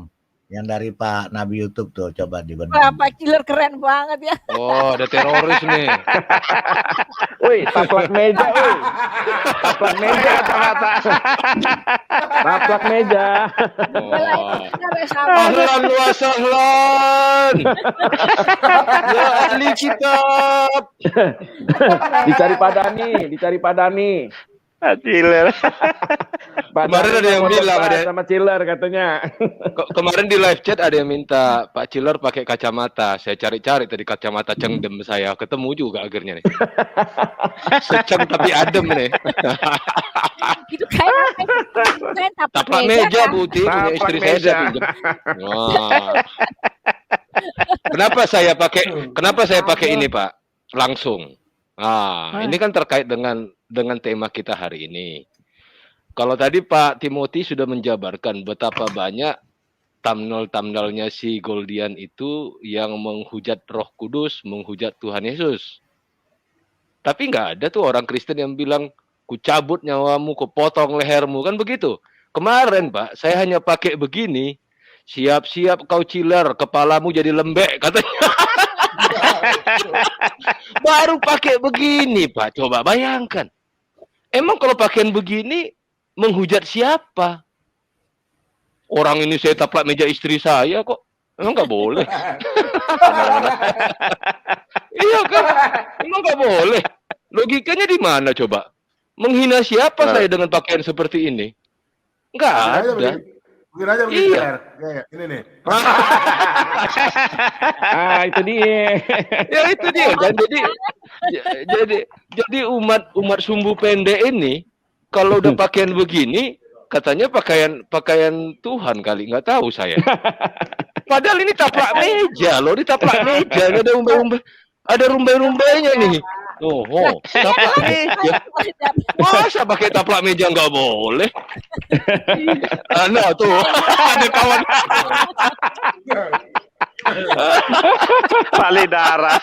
Yang dari Pak Nabi YouTube tuh, coba Wah, dibenerin. Pak Ciller keren banget ya. Oh, ada teroris nih. Woi, taplak meja, woi. Taplak meja, kata-kata. Taplak meja. Oh. Benar ya sama. Ahlan wa sahlan. Ya ahli kitab. Dicari Padani. Pak Ciller. Kemarin ada yang bilang sama Ciller katanya. Kemarin di live chat ada yang minta Pak Ciller pakai kacamata. Saya cari-cari tadi kacamata cengdem saya, ketemu juga akhirnya nih. Seceng tapi adem nih. Itu kayak Taplak meja kan? Bu Uti, punya Taplak istri meja. saya pinjam. Wah. Kenapa saya pakai ini, Pak? Langsung. Ini kan terkait dengan tema kita hari ini. Kalau tadi Pak Timothy sudah menjabarkan betapa banyak thumbnail-thumbnailnya si Goldian itu yang menghujat Roh Kudus, menghujat Tuhan Yesus. Tapi nggak ada tuh orang Kristen yang bilang, ku cabut nyawamu, ku potong lehermu, kan begitu. Kemarin Pak, saya hanya pakai begini, siap-siap kau Ciller, kepalamu jadi lembek, katanya. Baru pakai begini Pak, coba bayangkan. Emang kalau pakaian begini, menghujat siapa? Orang ini saya taplak meja istri saya kok. Emang nggak boleh. Iya kan? Emang nggak boleh. Logikanya di mana coba? Menghina siapa saya dengan pakaian seperti ini? Nggak ada. Mungkin aja begini. Iya. Ya, ini nih. Itu dia. Ya itu dia kan. Jadi umat sumbu pendek ini kalau udah pakaian begini katanya pakaian Tuhan kali, nggak tahu saya. Padahal ini taplak meja loh, di taplak meja ini ada rumbai-rumbainya nih. Oh, taplak meja. Masa pakai taplak meja nggak boleh? Nah tuh ada kawan. Pali darah.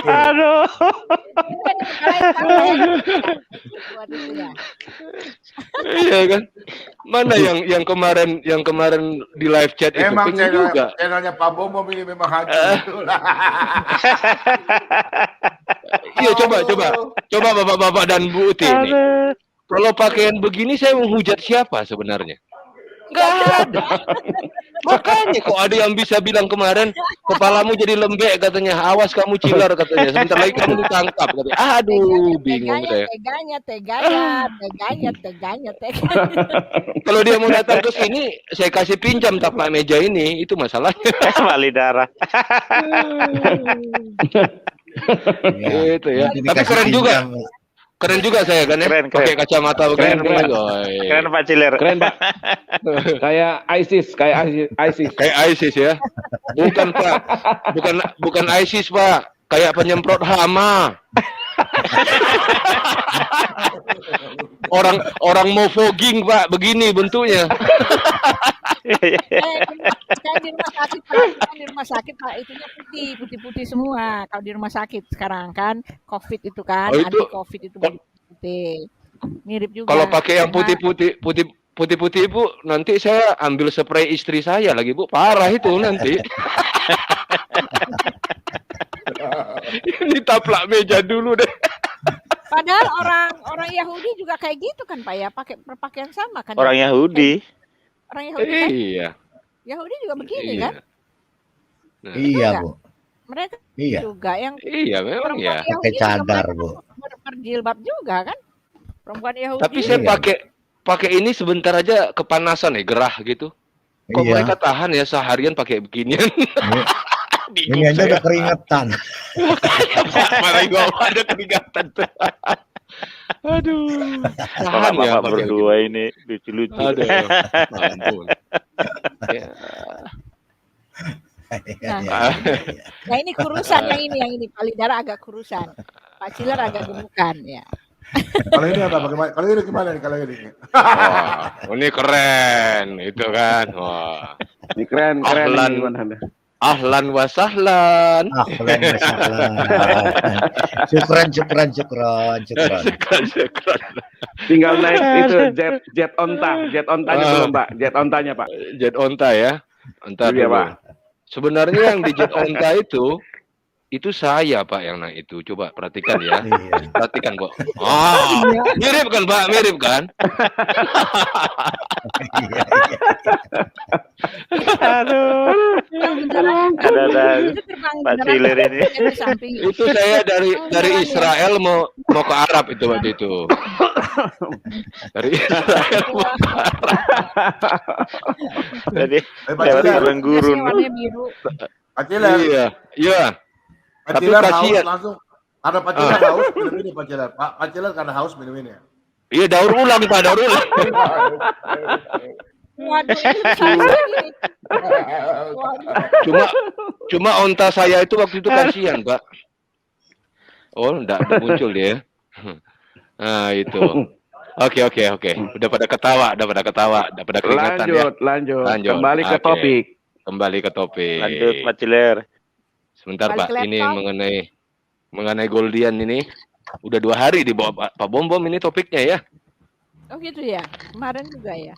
Aduh. Iya kan? Mana yang kemarin di live chat itu Emang pengen juga. channelnya Pak Bombom ini memang hancur. Iya coba bapak-bapak dan Bu Uti ini. Kalau pakaian begini saya menghujat siapa sebenarnya? Nggak ada. Makanya kok ada yang bisa bilang kemarin kepalamu jadi lembek katanya, awas kamu Ciller katanya, sebentar lagi kamu ditangkap katanya. Aduh, bingung saya. Teganya. Kalau dia mau datang ke sini, saya kasih pinjam taplak meja ini, itu masalahnya. Pali darah. Itu ya. Nanti Tapi dikasih keren juga. pinjam. Keren juga saya kan ya. Keren. Pakai kacamata begini. Keren Pak Ciller. Keren Pak. Kayak ISIS. Kayak ISIS ya. Bukan Pak. Bukan ISIS Pak. Kayak penyemprot hama. Orang mau fogging Pak, begini bentuknya. Kayak di rumah sakit Pak, kan di rumah sakit Pak, itunya putih semua. Kalau di rumah sakit sekarang kan, COVID itu kan, Oh itu anti COVID itu baju putih. Mirip kalau juga, pakai yang cuma putih-putih Bu, nanti saya ambil spray istri saya lagi Bu, parah itu nanti. Ini taplak meja dulu deh. padahal orang Yahudi juga kayak gitu kan Pak ya, pakai berpakaian sama kan Orang ya. Yahudi. Orang Yahudi kan, Iya. Yahudi juga begini Iya. kan, Nah, betul Iya, nggak? Bu. Mereka Iya. juga yang iya memang perempuan ya. Pakai Yahudi juga cadar, mereka Bu. berjilbab juga kan, perempuan Yahudi. Tapi saya Iya. pakai ini sebentar aja kepanasan ya, gerah gitu. Kok Iya. mereka tahan ya seharian pakai beginian? Ini, Bingung ini aja saya. udah keringetan. Malah gua ada keringatan tuh. Aduh. Tahan ya Bapak pakai berdua begini. ini lucu-lucu. Aduh. Ampun. Ya. Nah, Iya, iya. nah ini kurusan yang ini Palidara agak kurusan, Pak Ciler agak gemukan ya. Kalau ini apa? Bagaimana? Kalau ini gimana nih? Kalau ini? Wah, ini keren itu kan. Wah. Ini keren Ahlan. ini gimana? Ahlan wa sahlan. Ahlan wa sahlan. Syukran. Syukran. Tinggal naik itu jet ontanya belum Pak, jet ontanya Pak. Jet onta ya. Entar Iya, dulu. Pak. Sebenarnya yang di jet onta itu saya Pak yang naik itu. Coba perhatikan ya. Iya. Perhatikan Pak. Ah, mirip kan Pak? Mirip kan? Aduh. Ada Pak Ciler ini. Itu saya dari Israel mau ke Arab itu waktu itu. Dari Israel mau ke Arab. Jadi Pak lewat Ciler. padang gurun. Warnanya biru. Pak Ciler. Iya, iya. Pak Tapi Ciler haus kasihan. langsung. Karena Pak Ciler haus minum ini Pak Ciler. Pak Ciler karena haus minum ini. Iya, daur ulang Pak, daur ulang. Waduh, ini sama ini. Waduh. Cuma onta saya itu waktu itu kasihan, Pak. Oh, enggak muncul dia. Nah, itu. Oke. Udah pada ketawa, udah pada keringatan ya. Lanjut. Lanjut. Kembali ke Oke. topik. Kembali ke topik. Lanjut Pak Ciler. Sebentar Balik Pak, ke ini laptop. mengenai Goldian ini udah 2 hari di bawah Pak Bom ini topiknya ya. Oh gitu ya, kemarin juga ya.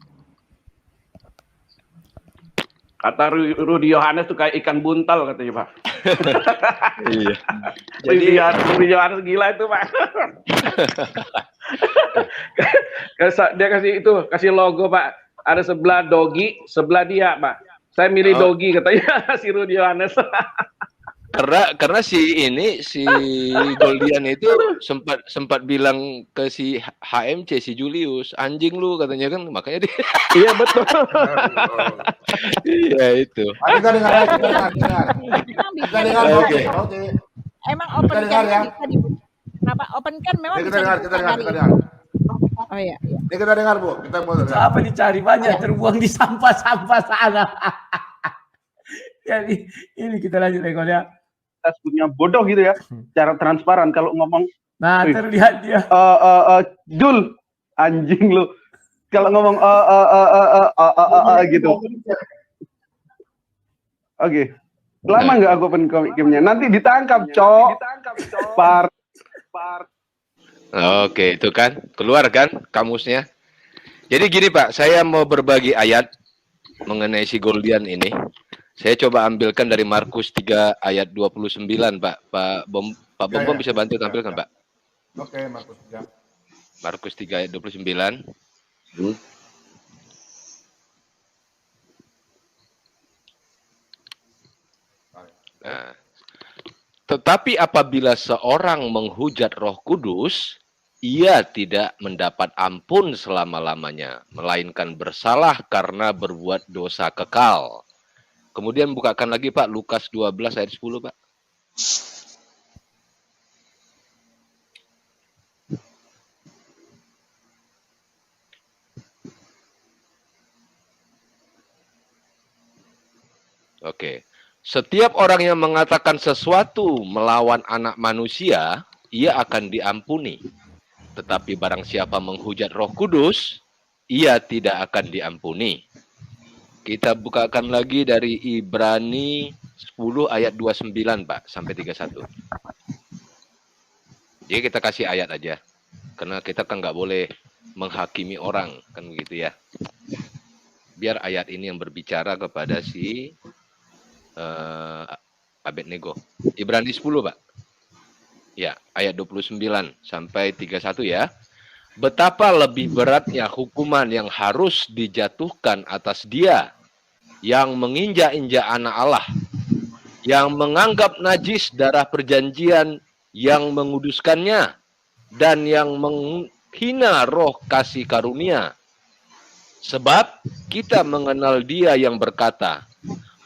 Kata Rudi Yohanes tuh kayak ikan buntal katanya Pak. Iya. Rudi Yohanes gila itu Pak. Dia kasih logo Pak. Ada sebelah dogi, sebelah dia Pak. Saya milih dogi katanya si Rudi Yohanes. Karena si Goldian itu sempat bilang ke si HMC si Julius, anjing lu katanya kan, makanya dia. Iya betul. Iya itu. Kita dengar. Emang bisa Kita dengar. Oke. Oke. Emang open Kita dengar cam ya. bisa dibuka. Kenapa open cam memang Kita bisa dengar. dibuka dari Dengar. Oh iya. Ini kita dengar Bu. Kita mau dengar. Apa dicari banyak terbuang di sampah-sampah sana. Jadi ini kita lanjut rekornya. Kita sebutnya bodoh gitu ya. Cara transparan kalau ngomong. Nah, Wih. terlihat dia. Jul, anjing lu. Kalau ngomong gitu. Oke. Lama nggak aku open komiknya? Nanti ditangkap, Cok. Par. Oke, itu kan keluar kan kamusnya. Jadi gini Pak, saya mau berbagi ayat mengenai si Goldian ini. Saya coba ambilkan dari Markus 3 ayat 29 Pak. Pak Bom bisa bantu tampilkan Pak. Oke, Markus 3. Markus 3 ayat 29. Nah, tetapi apabila seorang menghujat Roh Kudus, ia tidak mendapat ampun selama-lamanya, melainkan bersalah karena berbuat dosa kekal. Kemudian bukakan lagi Pak, Lukas 12 ayat 10 Pak. Oke. Setiap orang yang mengatakan sesuatu melawan anak manusia, ia akan diampuni. Tetapi barang siapa menghujat Roh Kudus, ia tidak akan diampuni. Kita bukakan lagi dari Ibrani 10 ayat 29 Pak sampai 31. Jadi kita kasih ayat aja. Karena kita kan nggak boleh menghakimi orang kan begitu ya. Biar ayat ini yang berbicara kepada si Abednego. Ibrani 10 Pak. Ya, ayat 29 sampai 31 ya. Betapa lebih beratnya hukuman yang harus dijatuhkan atas dia yang menginjak-injak anak Allah, yang menganggap najis darah perjanjian yang menguduskannya, dan yang menghina roh kasih karunia. Sebab kita mengenal dia yang berkata,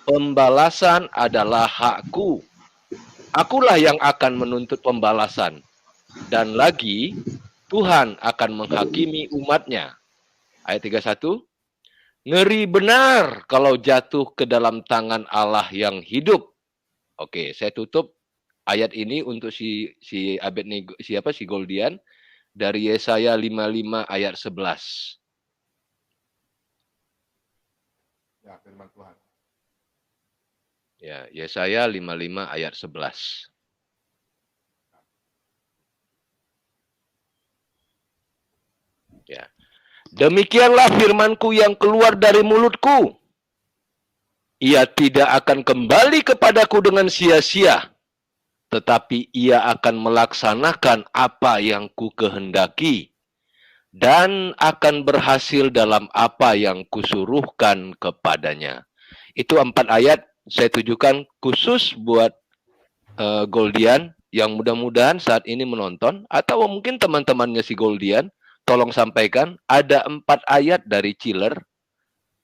pembalasan adalah hakku. Akulah yang akan menuntut pembalasan. Dan lagi, Tuhan akan menghakimi umatnya. Ayat 31. Ngeri benar kalau jatuh ke dalam tangan Allah yang hidup. Oke, saya tutup ayat ini untuk si Abednego, si Goldian dari Yesaya 55 ayat 11. Ya, firman Tuhan. Ya, Yesaya 55 ayat 11. Ya. Demikianlah firmanku yang keluar dari mulutku. Ia tidak akan kembali kepadaku dengan sia-sia, tetapi ia akan melaksanakan apa yang ku kehendaki dan akan berhasil dalam apa yang kusuruhkan kepadanya. Itu 4 ayat saya tujukan khusus buat Goldian yang mudah-mudahan saat ini menonton, atau mungkin teman-temannya si Goldian. Tolong sampaikan, ada 4 ayat dari Chiller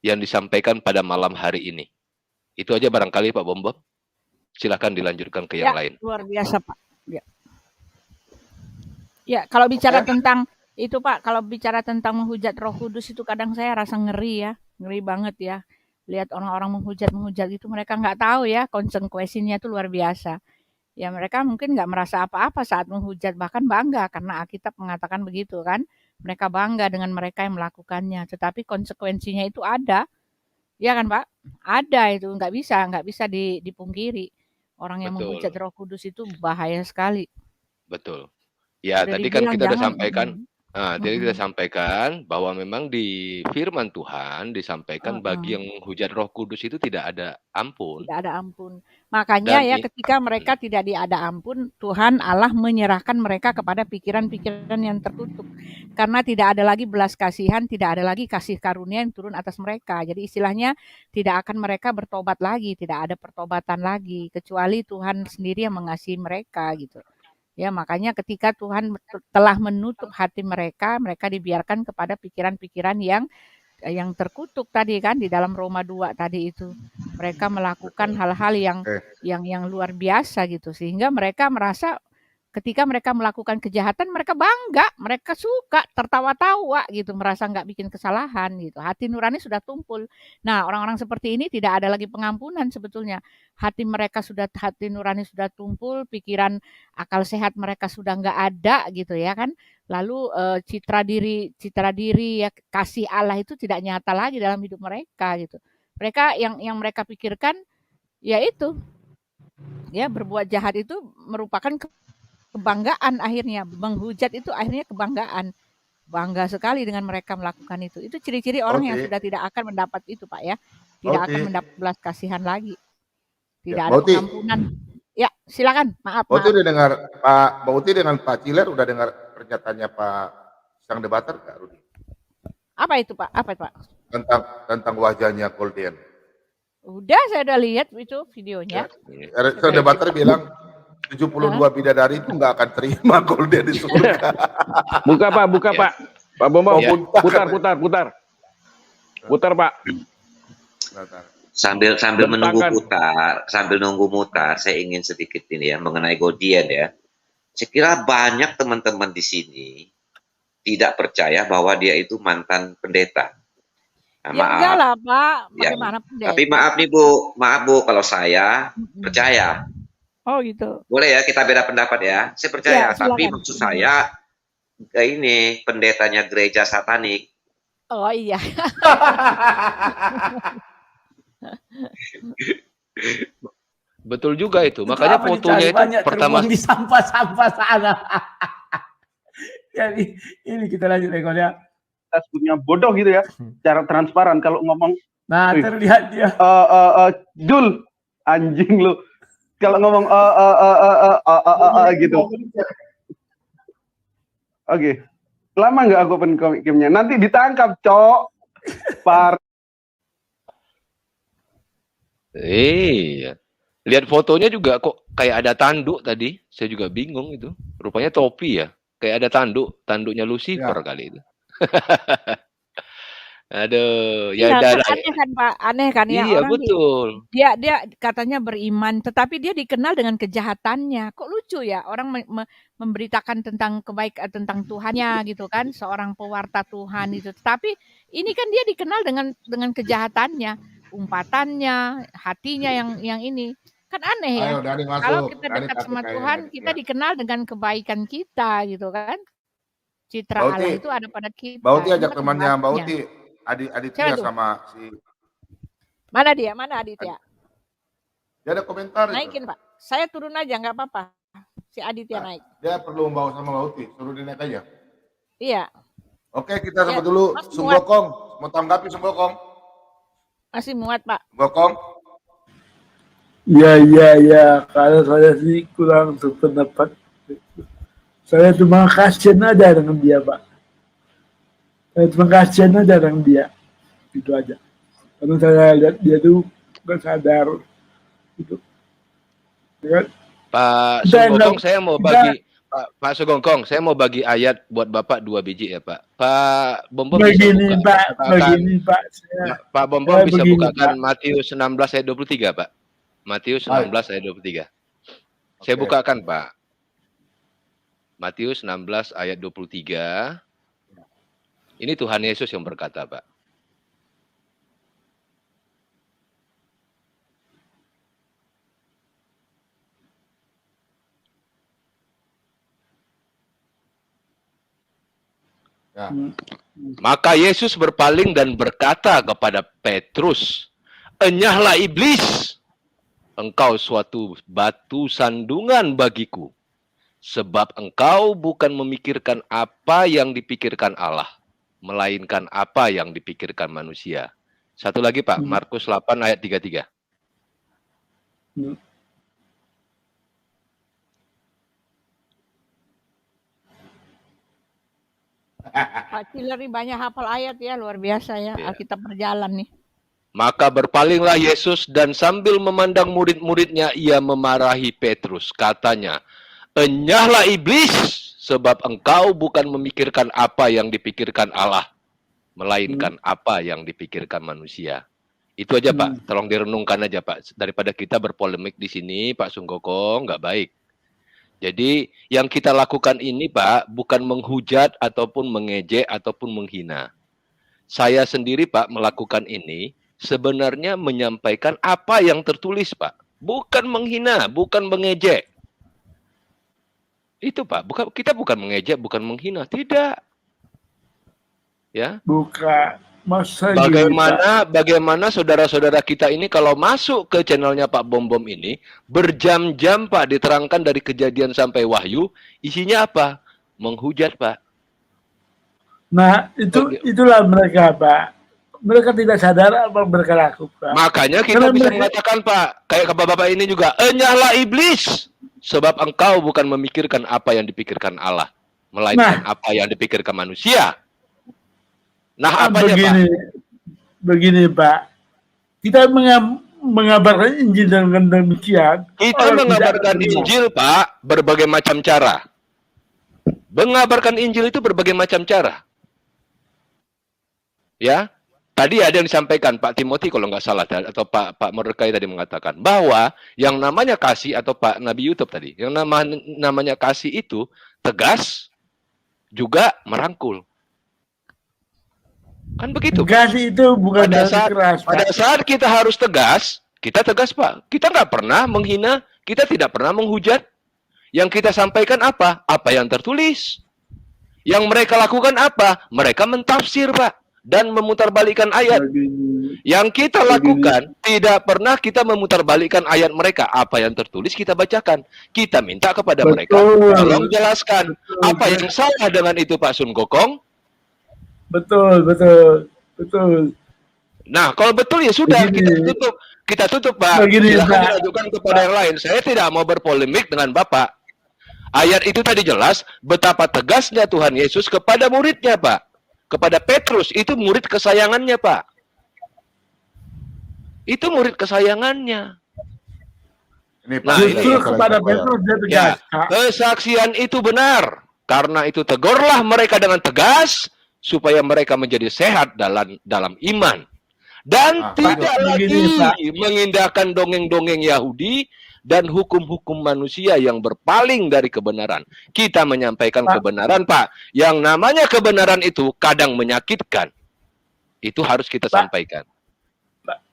yang disampaikan pada malam hari ini. Itu aja barangkali Pak Bom Bom. Silahkan dilanjutkan ke yang lain. Luar biasa Pak. Ya, kalau bicara tentang itu Pak, kalau bicara tentang menghujat Roh Kudus itu kadang saya rasa ngeri ya, ngeri banget ya. Lihat orang-orang menghujat itu mereka nggak tahu ya konsekuensinya itu luar biasa. Ya mereka mungkin nggak merasa apa-apa saat menghujat, bahkan bangga karena Alkitab mengatakan begitu kan. Mereka bangga dengan mereka yang melakukannya, tetapi konsekuensinya itu ada. Ya kan Pak? Ada itu, nggak bisa dipungkiri. Orang yang menghujat Roh Kudus itu bahaya sekali. Betul. Ya, Udah tadi kan dibilang kita sudah jangan. sampaikan. Jadi kita sampaikan bahwa memang di firman Tuhan disampaikan bagi yang menghujat Roh Kudus itu tidak ada ampun. Tidak ada ampun. Makanya Dan ya ketika mereka tidak ada ampun, Tuhan Allah menyerahkan mereka kepada pikiran-pikiran yang tertutup. Karena tidak ada lagi belas kasihan, tidak ada lagi kasih karunia yang turun atas mereka. Jadi istilahnya tidak akan mereka bertobat lagi, tidak ada pertobatan lagi. Kecuali Tuhan sendiri yang mengasihi mereka gitu. Ya, makanya ketika Tuhan telah menutup hati mereka, mereka dibiarkan kepada pikiran-pikiran yang terkutuk tadi kan di dalam Roma 2 tadi itu. Mereka melakukan hal-hal yang luar biasa gitu sehingga mereka merasa ketika mereka melakukan kejahatan mereka bangga, mereka suka tertawa-tawa gitu, merasa nggak bikin kesalahan gitu. Hati nurani sudah tumpul. Nah, orang-orang seperti ini tidak ada lagi pengampunan sebetulnya. Hati nurani sudah tumpul, pikiran akal sehat mereka sudah nggak ada gitu ya kan. Lalu citra diri ya kasih Allah itu tidak nyata lagi dalam hidup mereka gitu. Mereka yang mereka pikirkan yaitu ya berbuat jahat itu merupakan kebanggaan akhirnya, menghujat itu akhirnya kebanggaan. Bangga sekali dengan mereka melakukan itu. Itu ciri-ciri orang yang sudah tidak akan mendapat itu Pak ya. Tidak akan mendapat belas kasihan lagi. Tidak ada pengampunan. Ya, silakan. Maaf. Uti udah dengar Pak Uti dengan Pak Chiller udah dengar pernyataannya Pak sang debater Kak Rudi? Apa itu Pak? Apa itu Pak? Tentang wajahnya Goldian. Udah, saya udah lihat itu videonya. Sang debater bilang 72 bidadari itu nggak akan terima Goldian di surga. Buka Pak. Pak Bambang, putar Pak. Sambil nunggu mutar, saya ingin sedikit ini ya mengenai Goldian ya. Saya kira banyak teman-teman di sini tidak percaya bahwa dia itu mantan pendeta. Nah, ya enggak lah Pak, bagaimana pendeta? Tapi maaf Bu, kalau saya percaya. Oh gitu. Boleh ya kita beda pendapat ya. Saya percaya, tapi maksud saya ini pendetanya gereja satanik. Oh iya. Betul juga itu. Itu Makanya apa fotonya dicari itu banyak pertama terbuang di sampah-sampah sana. Jadi ini kita lanjut Egolia. Kita sebutnya bodoh gitu ya, cara transparan kalau ngomong. Nah, Wih, terlihat dia. Jul, anjing lu. Kalau ngomong gitu. Oke. Lama nggak aku open komiknya? Nanti ditangkap, Cok. Iya. Lihat fotonya juga kok kayak ada tanduk tadi. Saya juga bingung itu. Rupanya topi ya. Kayak ada tanduknya Lucifer kali itu. Aduh, ya Iya, udah kan lah. aneh kan Pak, aneh kan ya Iya, orang betul. dia katanya beriman, tetapi dia dikenal dengan kejahatannya. Kok lucu ya orang memberitakan tentang tentang Tuhannya gitu kan, seorang pewarta Tuhan itu. Tetapi ini kan dia dikenal dengan kejahatannya, umpatannya, hatinya yang ini. Kan aneh ya. Ayo Dani Kalau masuk. kita Dani dekat takut sama kayaknya Tuhan, Dani. kita Ya. dikenal dengan kebaikan kita gitu kan. Citra Allah Bauti, itu ada pada kita. Bauti ajak Inilah temannya tempatnya. Bauti, Siapa Aditya tuh? sama si Mana dia? Mana Aditya? dia ada komentar itu. Naikin Pak. Saya turun aja nggak apa-apa. Si Aditya naik. Dia perlu membawa sama Bauti, suruh dia naik aja. Iya. Oke, kita Ya, sambut dulu Mas muat. Sumbokong. Mau tanggapi Sumbokong? Masih muat Pak. Sumbokong? Ya. Kalau saya sih kurang sependapat. Saya cuma kasihan aja dengan dia, Pak. Saya cuma kasihan aja dengan dia. Itu aja. Karena saya lihat dia tuh nggak sadar. Gitu. Ya kan? Pak Kita Sugongkong, nggak- saya mau kita- bagi Pak Sugongkong, saya mau bagi ayat buat Bapak 2 biji ya, Pak. Pak Bombom bisa Begini, buka, Pak. bukakan, Begini, Pak. Pak Bombom saya bisa begini, bukakan Pak. Matius 16 ayat 23, Pak. Matius 16 ayat 23. Saya Oke. bukakan, Pak. Matius 16 ayat 23. Ini Tuhan Yesus yang berkata, Pak. Ya. Maka Yesus berpaling dan berkata kepada Petrus, "Enyahlah iblis, engkau suatu batu sandungan bagiku, sebab engkau bukan memikirkan apa yang dipikirkan Allah, melainkan apa yang dipikirkan manusia." Satu lagi Pak, Markus 8 ayat 33. Pak Cileri banyak hafal ayat ya, luar biasa ya. Iya. Alkitab berjalan nih. Maka berpalinglah Yesus dan sambil memandang murid-muridnya, ia memarahi Petrus. Katanya, "Enyahlah iblis, sebab engkau bukan memikirkan apa yang dipikirkan Allah, melainkan apa yang dipikirkan manusia." Itu aja Pak, tolong direnungkan aja Pak. Daripada kita berpolemik di sini, Pak Sunggokong, nggak baik. Jadi yang kita lakukan ini Pak, bukan menghujat ataupun mengejek ataupun menghina. Saya sendiri Pak melakukan ini sebenarnya menyampaikan apa yang tertulis Pak. Bukan menghina, bukan mengejek. Itu Pak, kita bukan mengejek, bukan menghina. Tidak. Ya. Bukan. Masa gini, Pak. Bagaimana saudara-saudara kita ini kalau masuk ke channelnya Pak Bombom ini, berjam-jam Pak diterangkan dari Kejadian sampai Wahyu, isinya apa? Menghujat Pak. Nah, itulah mereka, Pak. Mereka tidak sadar apa yang mereka lakukan. Makanya kita Karena bisa mereka- mengatakan Pak, kayak bapak-bapak ini juga, "Enyahlah iblis, sebab engkau bukan memikirkan apa yang dipikirkan Allah, melainkan apa yang dipikirkan manusia." Nah, apanya Pak? Begini, Pak. Kita mengabarkan Injil dengan demikian. Kita orang mengabarkan tidak terima. Injil, Pak, berbagai macam cara. Mengabarkan Injil itu berbagai macam cara. Ya, tadi ada yang disampaikan Pak Timothy kalau nggak salah, atau Pak Mordecai tadi mengatakan bahwa yang namanya kasih, atau Pak Nabi YouTube tadi, yang namanya kasih itu tegas juga merangkul. Kan begitu. Kasih itu bukan Pada dari saat, keras, Pak. pada saat kita harus tegas, kita tegas Pak. Kita nggak pernah menghina, kita tidak pernah menghujat. Yang kita sampaikan apa? Apa yang tertulis. Yang mereka lakukan apa? Mereka mentafsir Pak. dan memutarbalikkan ayat. Yang kita lakukan, tidak pernah kita memutarbalikkan ayat mereka. Apa yang tertulis kita bacakan. Kita minta kepada mereka, tolong jelaskan apa yang salah dengan itu Pak Sun Gokong. Betul. Nah, kalau betul ya sudah, kita tutup Pak. Silahkan diajukan kepada yang lain. Saya tidak mau berpolemik dengan Bapak. Ayat itu tadi jelas betapa tegasnya Tuhan Yesus kepada muridnya Pak. Kepada Petrus, itu murid kesayangannya Pak. Itu murid kesayangannya. Ini, Nah, Justru kepada Petrus dia tegas. ya, kesaksian itu benar. Karena itu tegurlah mereka dengan tegas supaya mereka menjadi sehat dalam iman. Dan tidak lagi mengindahkan dongeng-dongeng Yahudi dan hukum-hukum manusia yang berpaling dari kebenaran. Kita menyampaikan kebenaran, Pak. Yang namanya kebenaran itu kadang menyakitkan. Itu harus kita sampaikan.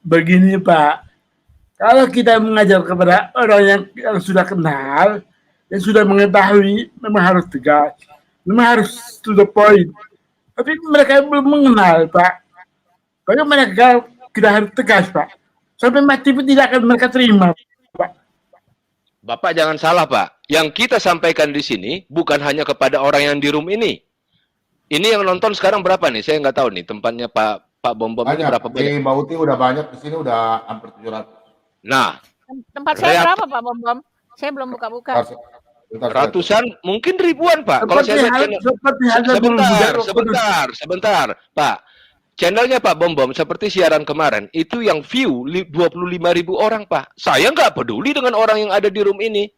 Begini Pak, kalau kita mengajar kepada orang yang sudah kenal, yang sudah mengetahui, memang harus tegas, memang harus to the point. Tapi mereka belum mengenal Pak. Bagaimana kita harus tegas Pak? Sampai mati pun tidak akan mereka terima Pak. Bapak jangan salah Pak, yang kita sampaikan di sini bukan hanya kepada orang yang di room ini. Ini yang nonton sekarang berapa nih? Saya nggak tahu nih tempatnya Pak Bom-Bom ini berapa banyak? Di Mbak Uti udah banyak, di sini udah hampir 700. Nah, tempat saya berapa Pak Bom-Bom? Saya belum buka-buka. Ratusan, mungkin ribuan Pak. Kalau saya sebentar, Pak. Channelnya Pak Bom-Bom seperti siaran kemarin, itu yang view 25.000 orang Pak. Saya nggak peduli dengan orang yang ada di room ini.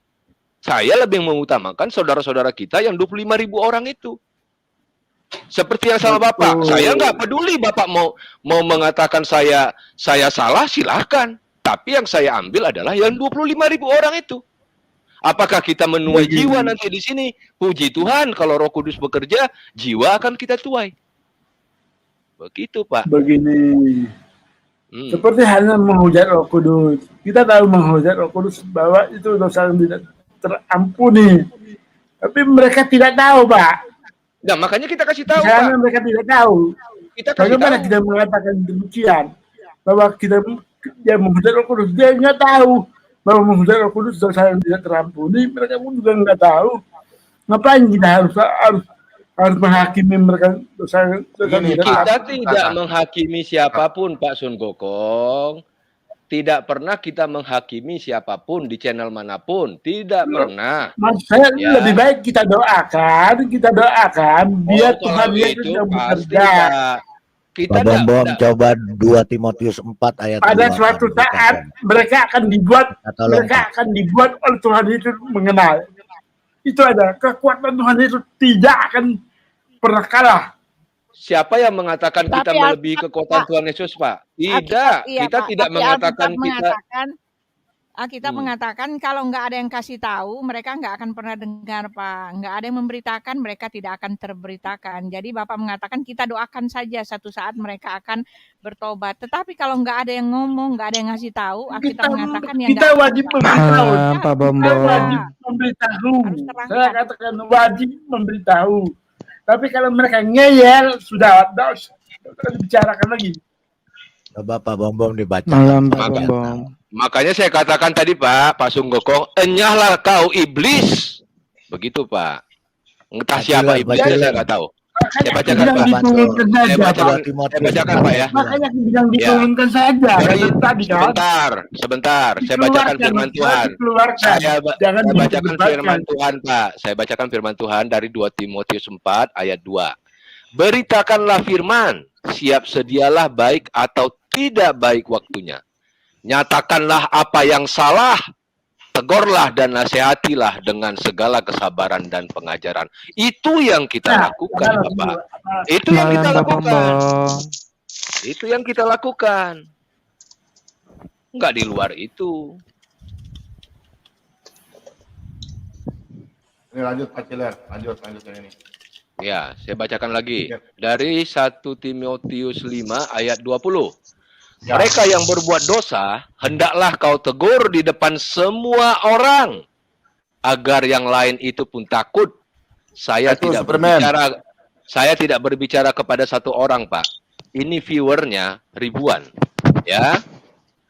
Saya lebih mengutamakan saudara-saudara kita yang 25.000 orang itu. Seperti yang sama Bapak, saya nggak peduli Bapak mau mengatakan saya salah, silahkan. Tapi yang saya ambil adalah yang 25.000 orang itu. Apakah kita menuai jiwa nanti di sini? Puji Tuhan, kalau Roh Kudus bekerja, jiwa akan kita tuai. Begitu Pak. Begini, seperti halnya menghujat Roh Kudus. Kita tahu menghujat Roh Kudus bahwa itu dosa yang tidak terampuni. Tapi mereka tidak tahu Pak. Nah, makanya kita kasih tahu Karena Pak. mereka tidak tahu. Bagaimana kita mengatakan demikian? Bahwa dia menghujat Roh Kudus, dia nggak tahu bahwa menghujat Roh Kudus dosa yang tidak terampuni. Mereka pun juga nggak tahu. Ngapain kita harus menghakimi mereka dosa kita tidak menghakimi siapapun Pak Sun Gokong. Tidak pernah kita menghakimi siapapun di channel manapun, tidak pernah. Mas saya lebih baik kita doakan biar Tuhan Yesus yang bekerja. Pak Bom-Bom coba 2 Timotius 4 ayat 2. Pada suatu saat mereka akan dibuat oleh Tuhan Yesus mengenal. Itu ada kekuatan Tuhan Yesus tidak akan pernah kalah. Siapa yang mengatakan kita melebihi kekuatan Tuhan Yesus, Pak? Tidak, kita tidak mengatakan kita mengatakan kalau nggak ada yang kasih tahu, mereka nggak akan pernah dengar, Pak. Nggak ada yang memberitakan, mereka tidak akan terberitakan. Jadi Bapak mengatakan kita doakan saja satu saat mereka akan bertobat. Tetapi kalau nggak ada yang ngomong, nggak ada yang ngasih tahu, kita mengatakan yang kita wajib memberitahu. Pak Bom-Bom. Wajib memberitahu. Saya katakan wajib memberitahu. Tapi kalau mereka ngeyel, sudah dibicarakan lagi. Coba Pak Bom-Bom dibaca. Malam Pak Bom-Bom. Makanya saya katakan tadi Pak Sun Gokong, enyahlah kau iblis. Begitu Pak. Entah siapa iblisnya saya nggak tahu. Saya bacakan Pak. Saya bacakan Pak ya. Makanya bilang diturunkan saja. Sebentar. Saya bacakan firman Tuhan. Saya bacakan firman Tuhan Pak. Saya bacakan firman Tuhan dari 2 Timotius 4 ayat 2. Beritakanlah firman, siap sedialah baik atau tidak baik waktunya. Nyatakanlah apa yang salah, tegurlah dan nasihatilah dengan segala kesabaran dan pengajaran. Itu yang kita lakukan, Bapak. Itu yang kita lakukan. Itu yang kita lakukan. Enggak di luar itu. Ini lanjut Pak Ciler, lanjut yang ini. Ya, saya bacakan lagi. Dari 1 Timotius 5 ayat 20. Mereka yang berbuat dosa, hendaklah kau tegur di depan semua orang, agar yang lain itu pun takut. Saya tidak berbicara kepada satu orang, Pak. ini viewernya ribuan, ya.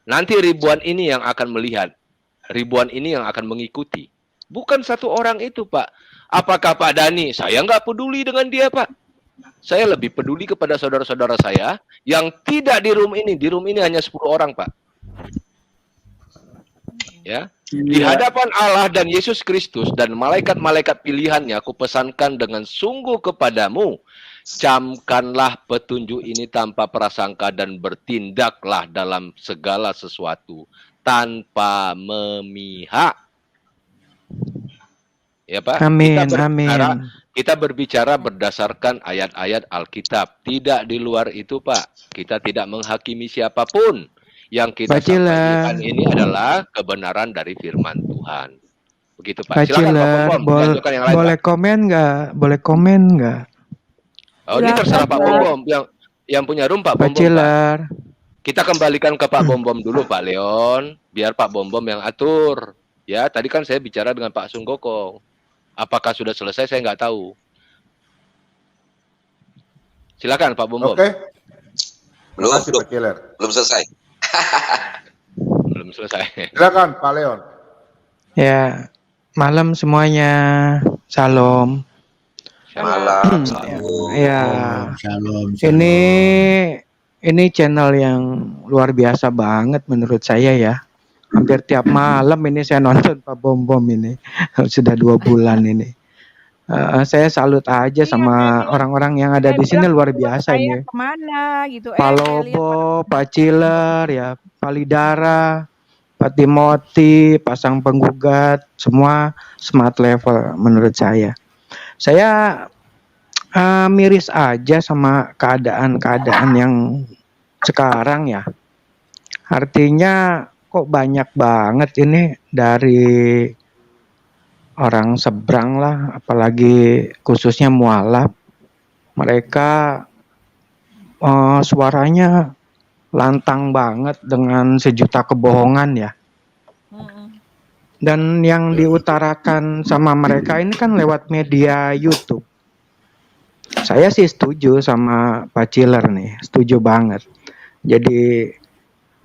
Nanti ribuan ini yang akan melihat, ribuan ini yang akan mengikuti. Bukan satu orang itu, Pak. Apakah Pak Dhani? Saya nggak peduli dengan dia, Pak. Saya lebih peduli kepada saudara-saudara saya yang tidak di room ini. Di room ini hanya 10 orang, Pak. Ya. Di hadapan Allah dan Yesus Kristus dan malaikat-malaikat pilihannya, aku pesankan dengan sungguh kepadamu, camkanlah petunjuk ini tanpa prasangka dan bertindaklah dalam segala sesuatu tanpa memihak. Ya Pak, Amin, amin. Kita berbicara berdasarkan ayat-ayat Alkitab. Tidak di luar itu, Pak. Kita tidak menghakimi siapapun. Yang kita sampaikan ini adalah kebenaran dari firman Tuhan. Begitu Pak. Pak Silakan Pak Ciler, Bom, lanjutkan yang lain, boleh Pak. komen nggak? Boleh komen nggak? Oh, ini terserah Pak Bom yang punya room Pak Bom. Pak Ciler. Kita kembalikan ke Pak Bom dulu Pak Leon, biar Pak Bom yang atur. Ya, tadi kan saya bicara dengan Pak Sunggokong. Apakah sudah selesai saya nggak tahu. Silakan Pak Bom. Oke. Belum selesai. Belum selesai. Silakan Pak Leon. Ya, malam semuanya. Salam. Malam. Ya. Shalom. Ini channel yang luar biasa banget menurut saya ya. Hampir tiap malam ini saya nonton Pak Bom ini. Sudah 2 bulan ini. Saya salut aja sama orang-orang yang ada di sini, luar biasa ini. Kemana gitu? Pak Lobo, Pak Ciler, ya, Pak Lidara, Pak Timothy, pasang penggugat, semua smart level menurut saya. Saya miris aja sama keadaan-keadaan yang sekarang ya. Artinya kok banyak banget ini dari orang seberang lah, apalagi khususnya mualaf. Mereka suaranya lantang banget dengan sejuta kebohongan ya. Dan yang diutarakan sama mereka ini kan lewat media YouTube. Saya sih setuju sama Pak Ciler nih, setuju banget. Jadi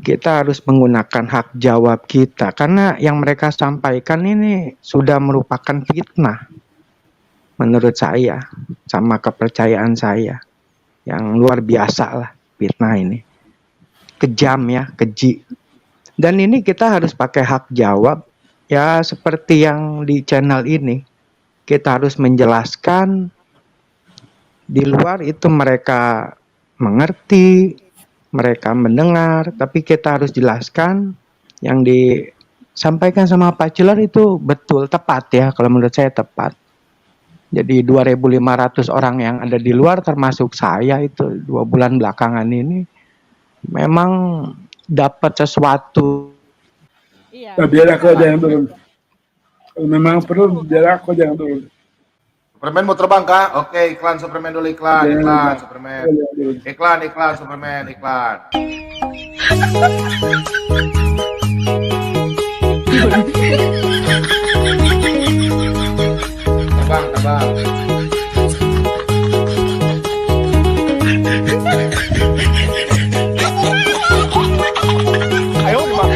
kita harus menggunakan hak jawab kita karena yang mereka sampaikan ini sudah merupakan fitnah menurut saya, sama kepercayaan saya yang luar biasa lah. Fitnah ini kejam ya, keji, dan ini kita harus pakai hak jawab ya, seperti yang di channel ini kita harus menjelaskan. Di luar itu mereka mengerti, mereka mendengar, tapi kita harus jelaskan yang disampaikan sama Pak Ciler itu betul, tepat ya, kalau menurut saya tepat. Jadi 2.500 orang yang ada di luar termasuk saya itu 2 bulan belakangan ini memang dapat sesuatu. Iya. Nah, biar aku aja yang turun. Kalau memang perlu, biar aku aja yang turun. Superman mau terbang kah? Oke, iklan Superman dulu, iklan Superman. Iklan Superman, iklan. Terbang. Ayo, Bang.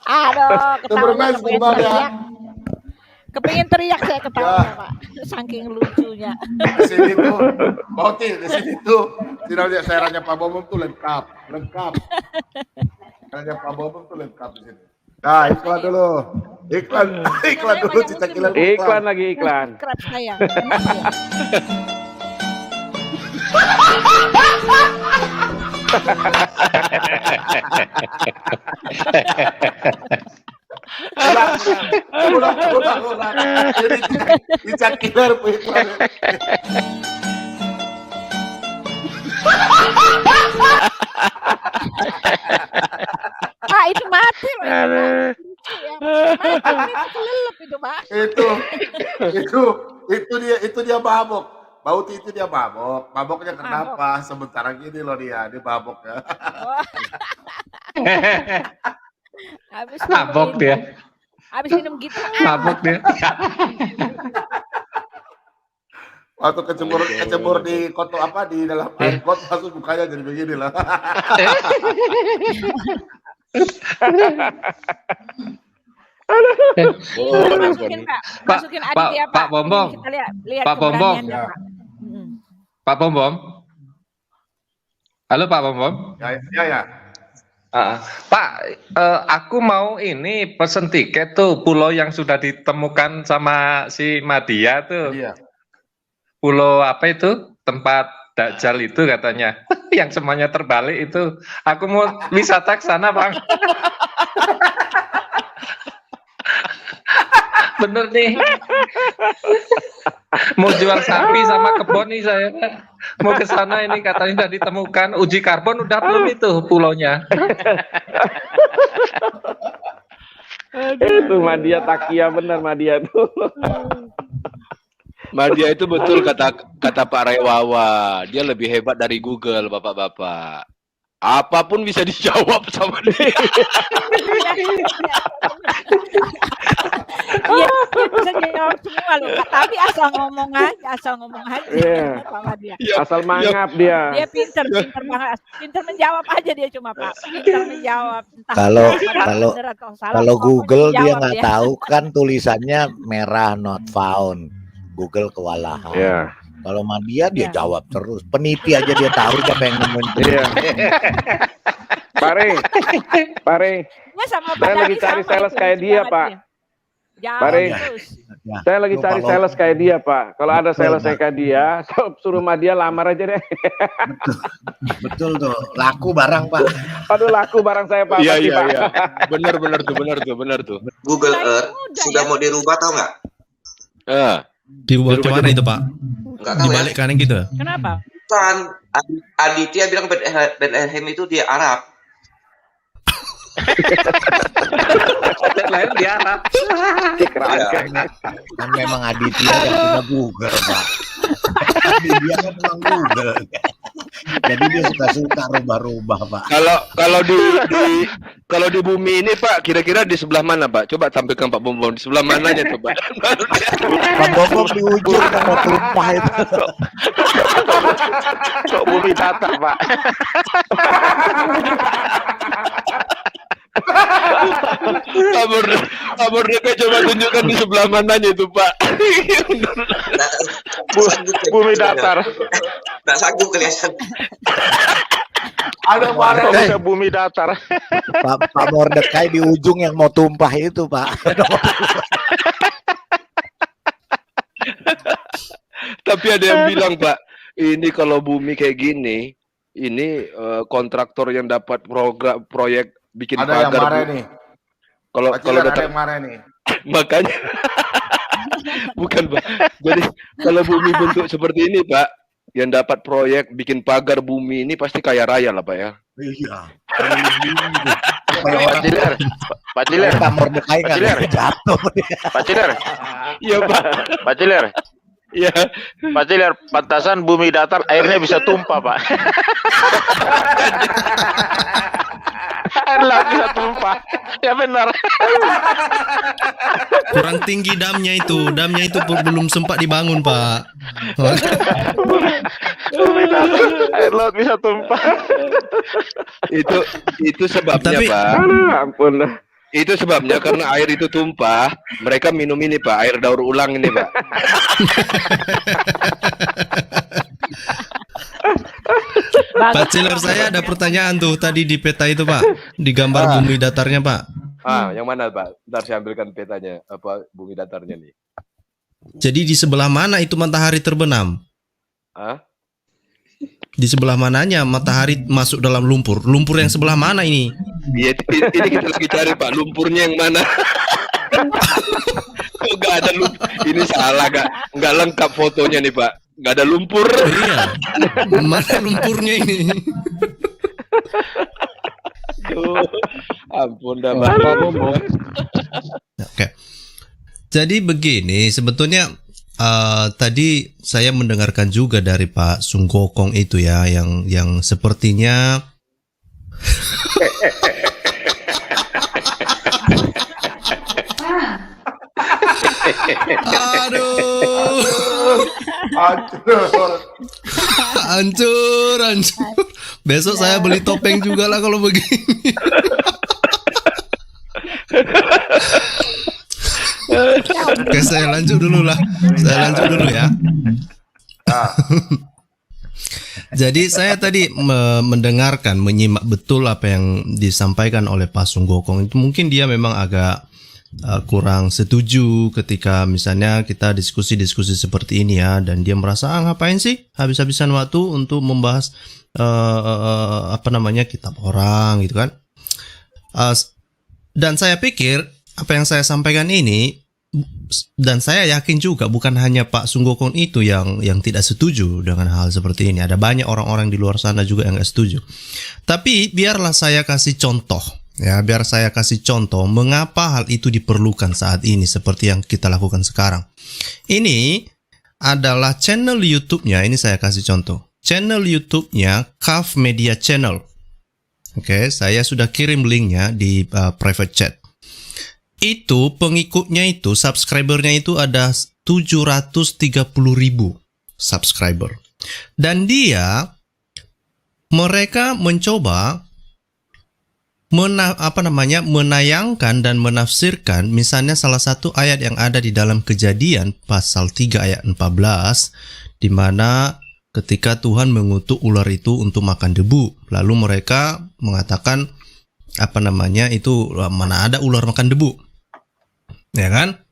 Aduh, Superman terbang ya. Kepingin teriak saya ketawa Pak, saking lucunya. Di sini tuh, Bauti, di sini tuh, sayarannya Pak Bom tuh lengkap. Sayarannya Pak Bom tuh lengkap di sini. Nah, iklan dulu. Iklan dulu, Cita Kiler. Iklan lagi, iklan. Kerap saya. Ulang. Jadi Cita Kiler iklan. Pak itu mati loh. Mati kelelep itu Pak. Itu dia mabok. Bauti itu dia mabok. Maboknya kenapa? Sebentar lagi ini loh dia babok ya. Habis Mabok minum dia. itu. Habis minum gitu. Mabok dia. Waktu kecebur di kotak apa di dalam air got langsung bukanya jadi begini lah. Masukin Pak, masukin Aditya Pak. Pak Bombong. Kita lihat Pak Bombong. keberaniannya, Pak. Pak Bombong. Halo Pak Bombong. Ya. Pak, aku mau ini pesen tiket tuh pulau yang sudah ditemukan sama si Madia tuh. Iya. Pulau apa itu? Tempat Dajjal itu katanya. Yang semuanya terbalik itu. Aku mau wisata ke sana, Bang. Bener nih. Mau jual sapi sama kebun nih saya. Mau ke sana ini katanya sudah ditemukan. Uji karbon udah belum itu pulaunya. Itu Madia Takia bener Madia tuh. Madia itu betul kata Pak Rewawa. Dia lebih hebat dari Google, Bapak-bapak. Apapun bisa dijawab sama dia. Iya, dia bisa jawab semua loh. Tapi asal ngomong aja. Iya. Pak Madia. Asal mangap dia. Dia pinter banget. Pinter menjawab aja dia cuma Pak. Pinter menjawab. Entah Kalau benar atau salah, kalau pokoknya Google dia jawab nggak tahu kan tulisannya merah not found. Google kewalahan. Iya. Kalau Madia dia jawab terus. Peniti aja dia tahu siapa yang nemuin. Iya. Pare. Ya, sama Saya lagi cari sales kayak dia, Pak. Pare. Saya lagi cari sales kayak dia, Pak. Kalau ada sales kayak dia, suruh Madia lamar aja deh. Betul tuh. Laku barang, Pak. Aduh, laku barang saya, Pak. Iya. Pak. Benar tuh. Google Earth sudah mau dirubah tau nggak? Dirubah ke mana itu, Pak? Nggak tahu ya. Dibalik kanan gitu. Kenapa? Kan Aditya bilang Bethlehem itu di Arab. Lain di Arab. Kan memang Aditya yang punya Google, Pak. Dia kan memang Google. Jadi dia suka rubah-rubah, Pak. Kalau di bumi ini Pak, kira-kira di sebelah mana Pak? Coba tampilkan Pak Bombong di sebelah mananya tuh Pak. Pak Bombong di ujung kan mau tumpah itu. Kok bumi datar, Pak? Abor Deka coba tunjukkan di sebelah mananya itu Pak. Bumi datar. Nggak sanggup kelihatan. Ada Udah bumi datar. Pak Mordekai di ujung yang mau tumpah itu, Pak. Tapi ada yang bilang Pak, ini kalau bumi kayak gini, ini kontraktor yang dapat proyek bikin ada yang pagar. marah nih. Kalau ada yang marah nih. Makanya bukan Pak. Jadi kalau bumi bentuk seperti ini Pak, yang dapat proyek bikin pagar bumi ini pasti kaya raya lah Pak ya. Iya. Pak Ciler. Pak Mordekai nggak jatuh. Pak Ciler. Iya Pak. Pak Ciler. Iya. Pak Ciler, pantasan bumi datar airnya bisa tumpah Pak. Air laut bisa tumpah. Ya benar. Kurang tinggi damnya itu belum sempat dibangun, Pak. Air laut bisa tumpah. Itu sebabnya Pak. Ampun. Itu sebabnya karena air itu tumpah, mereka minum ini Pak, air daur ulang ini Pak. Pak Ciler, saya ada pertanyaan tuh tadi di peta itu Pak, di gambar bumi datarnya Pak. Yang mana Pak? Ntar saya ambilkan petanya, apa bumi datarnya nih. Jadi di sebelah mana itu matahari terbenam? Di sebelah mananya matahari masuk dalam lumpur? Lumpur yang sebelah mana ini? Iya, ini kita lagi cari Pak, lumpurnya yang mana? Kok nggak ada lumpur? Ini salah, nggak lengkap fotonya nih Pak. Nggak ada lumpur. Iya. Mana lumpurnya ini? Ampun dah Pak. Oke. Jadi begini, sebetulnya tadi saya mendengarkan juga dari Pak Sunggokong itu ya, yang sepertinya Aduh. Hancur. Hancur. Besok saya beli topeng juga lah kalau begini. Oke, saya lanjut dulu lah. Saya lanjut dulu ya. Jadi saya tadi mendengarkan, menyimak betul apa yang disampaikan oleh Pak Sunggokong. Itu mungkin dia memang agak kurang setuju ketika misalnya kita diskusi-diskusi seperti ini ya, dan dia merasa ngapain sih habis-habisan waktu untuk membahas kitab orang gitu kan. Dan saya pikir apa yang saya sampaikan ini, dan saya yakin juga bukan hanya Pak Sunggokong itu yang tidak setuju dengan hal seperti ini. Ada banyak orang-orang di luar sana juga yang nggak setuju. Tapi biarlah saya kasih contoh. Ya, biar saya kasih contoh mengapa hal itu diperlukan saat ini seperti yang kita lakukan sekarang. Ini adalah channel YouTube-nya, ini saya kasih contoh. Channel YouTube-nya Kaf Media Channel. Oke, saya sudah kirim linknya di private chat. Itu pengikutnya itu, subscribernya itu ada 730.000 subscriber. Dan mereka mencoba menayangkan dan menafsirkan misalnya salah satu ayat yang ada di dalam Kejadian pasal 3 ayat 14, di mana ketika Tuhan mengutuk ular itu untuk makan debu. Lalu mereka mengatakan itu mana ada ular makan debu. Ya kan?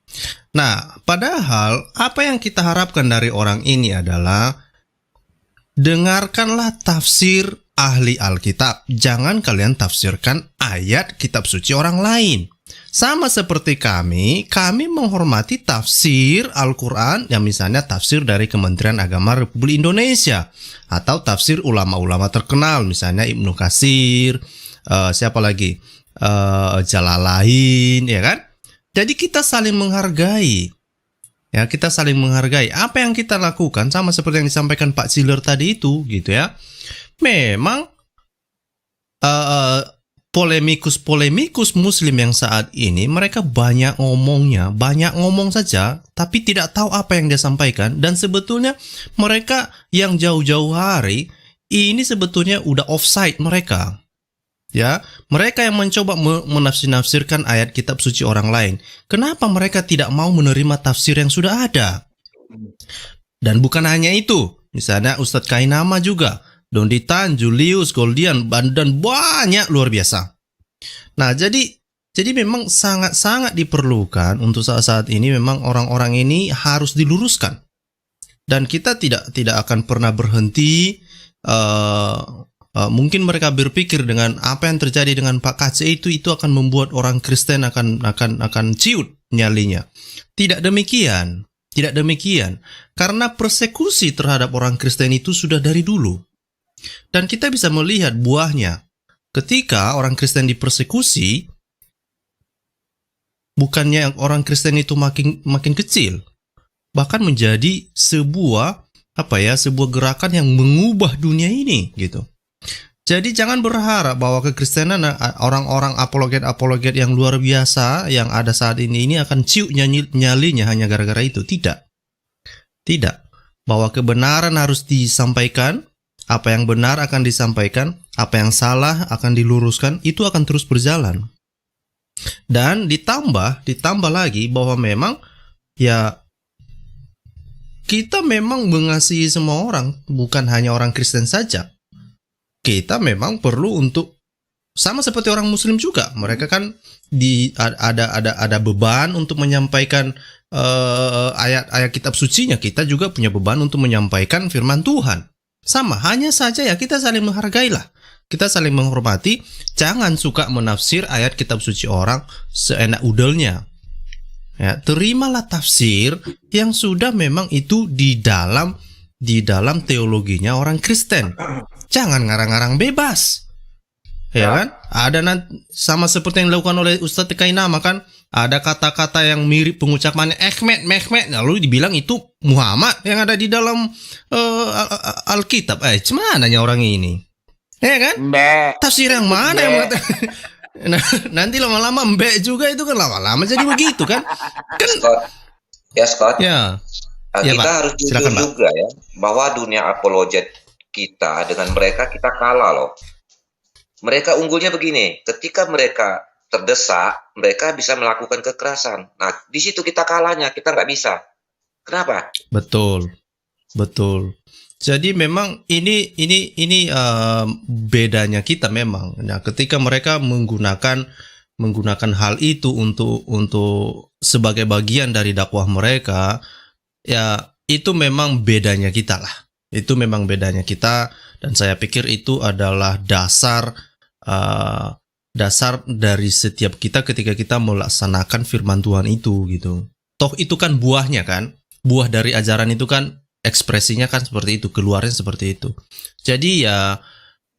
Nah, padahal apa yang kita harapkan dari orang ini adalah dengarkanlah tafsir ahli Alkitab. Jangan kalian tafsirkan ayat kitab suci orang lain. Sama seperti kami menghormati tafsir Al-Quran yang misalnya tafsir dari Kementerian Agama Republik Indonesia atau tafsir ulama-ulama terkenal, misalnya Ibnu Katsir, siapa lagi, Jalalain, ya kan? Jadi kita saling menghargai, ya, kita saling menghargai. Apa yang kita lakukan sama seperti yang disampaikan Pak Ciller tadi itu, gitu ya. Memang polemikus Muslim yang saat ini mereka banyak ngomong saja, tapi tidak tahu apa yang dia sampaikan. Dan sebetulnya mereka yang jauh-jauh hari ini sebetulnya udah offside mereka. Ya, mereka yang mencoba menafsirkan ayat kitab suci orang lain. Kenapa mereka tidak mau menerima tafsir yang sudah ada? Dan bukan hanya itu. Misalnya Ustadz Kainama juga, Donditan, Julius, Goldian, dan banyak luar biasa. Nah, jadi memang sangat-sangat diperlukan untuk saat-saat ini memang orang-orang ini harus diluruskan. Dan kita tidak akan pernah berhenti. Mungkin mereka berpikir dengan apa yang terjadi dengan Pak KC itu akan membuat orang Kristen akan ciut nyalinya. Tidak demikian. Karena persekusi terhadap orang Kristen itu sudah dari dulu. Dan kita bisa melihat buahnya. Ketika orang Kristen dipersekusi, bukannya orang Kristen itu makin kecil, bahkan menjadi sebuah gerakan yang mengubah dunia ini, gitu. Jadi jangan berharap bahwa kekristenan orang-orang apologet yang luar biasa yang ada saat ini akan ciut nyalinya hanya gara-gara itu. Tidak. Bahwa kebenaran harus disampaikan, apa yang benar akan disampaikan, apa yang salah akan diluruskan, itu akan terus berjalan. Dan ditambah lagi bahwa memang ya kita memang mengasihi semua orang, bukan hanya orang Kristen saja. Kita memang perlu untuk sama seperti orang Muslim juga. Mereka kan ada beban untuk menyampaikan ayat-ayat kitab sucinya. Kita juga punya beban untuk menyampaikan firman Tuhan. Sama, hanya saja ya kita saling menghargailah. Kita saling menghormati. Jangan suka menafsir ayat kitab suci orang seenak udelnya. Ya, terimalah tafsir yang sudah memang itu di dalam teologinya orang Kristen. Jangan ngarang-ngarang bebas. Ya kan? Ada sama seperti yang dilakukan oleh Ustadz Kainama kan, ada kata-kata yang mirip pengucapannya Mehmet, lalu dibilang itu Muhammad yang ada di dalam Alkitab. Cumananya orang ini. Ya kan? Tafsir yang mana yang mengatakan? Nah, nanti lama-lama mbek juga itu kan lama-lama jadi begitu kan? Ya, Scott. Ya, Kita Pak. harus jujur Silakan, Pak. juga ya, bahwa dunia apologet kita dengan mereka kita kalah loh. Mereka unggulnya begini, ketika mereka terdesak, mereka bisa melakukan kekerasan. Nah, di situ kita kalahnya, kita nggak bisa. Kenapa? Betul, betul. Jadi memang ini bedanya kita memang. Nah, ketika mereka menggunakan hal itu untuk sebagai bagian dari dakwah mereka, ya itu memang bedanya kita lah. Itu memang bedanya kita, dan saya pikir itu adalah dasar dari setiap kita ketika kita melaksanakan firman Tuhan itu gitu. Toh itu kan buahnya kan, buah dari ajaran itu kan ekspresinya kan seperti itu, keluarnya seperti itu. Jadi ya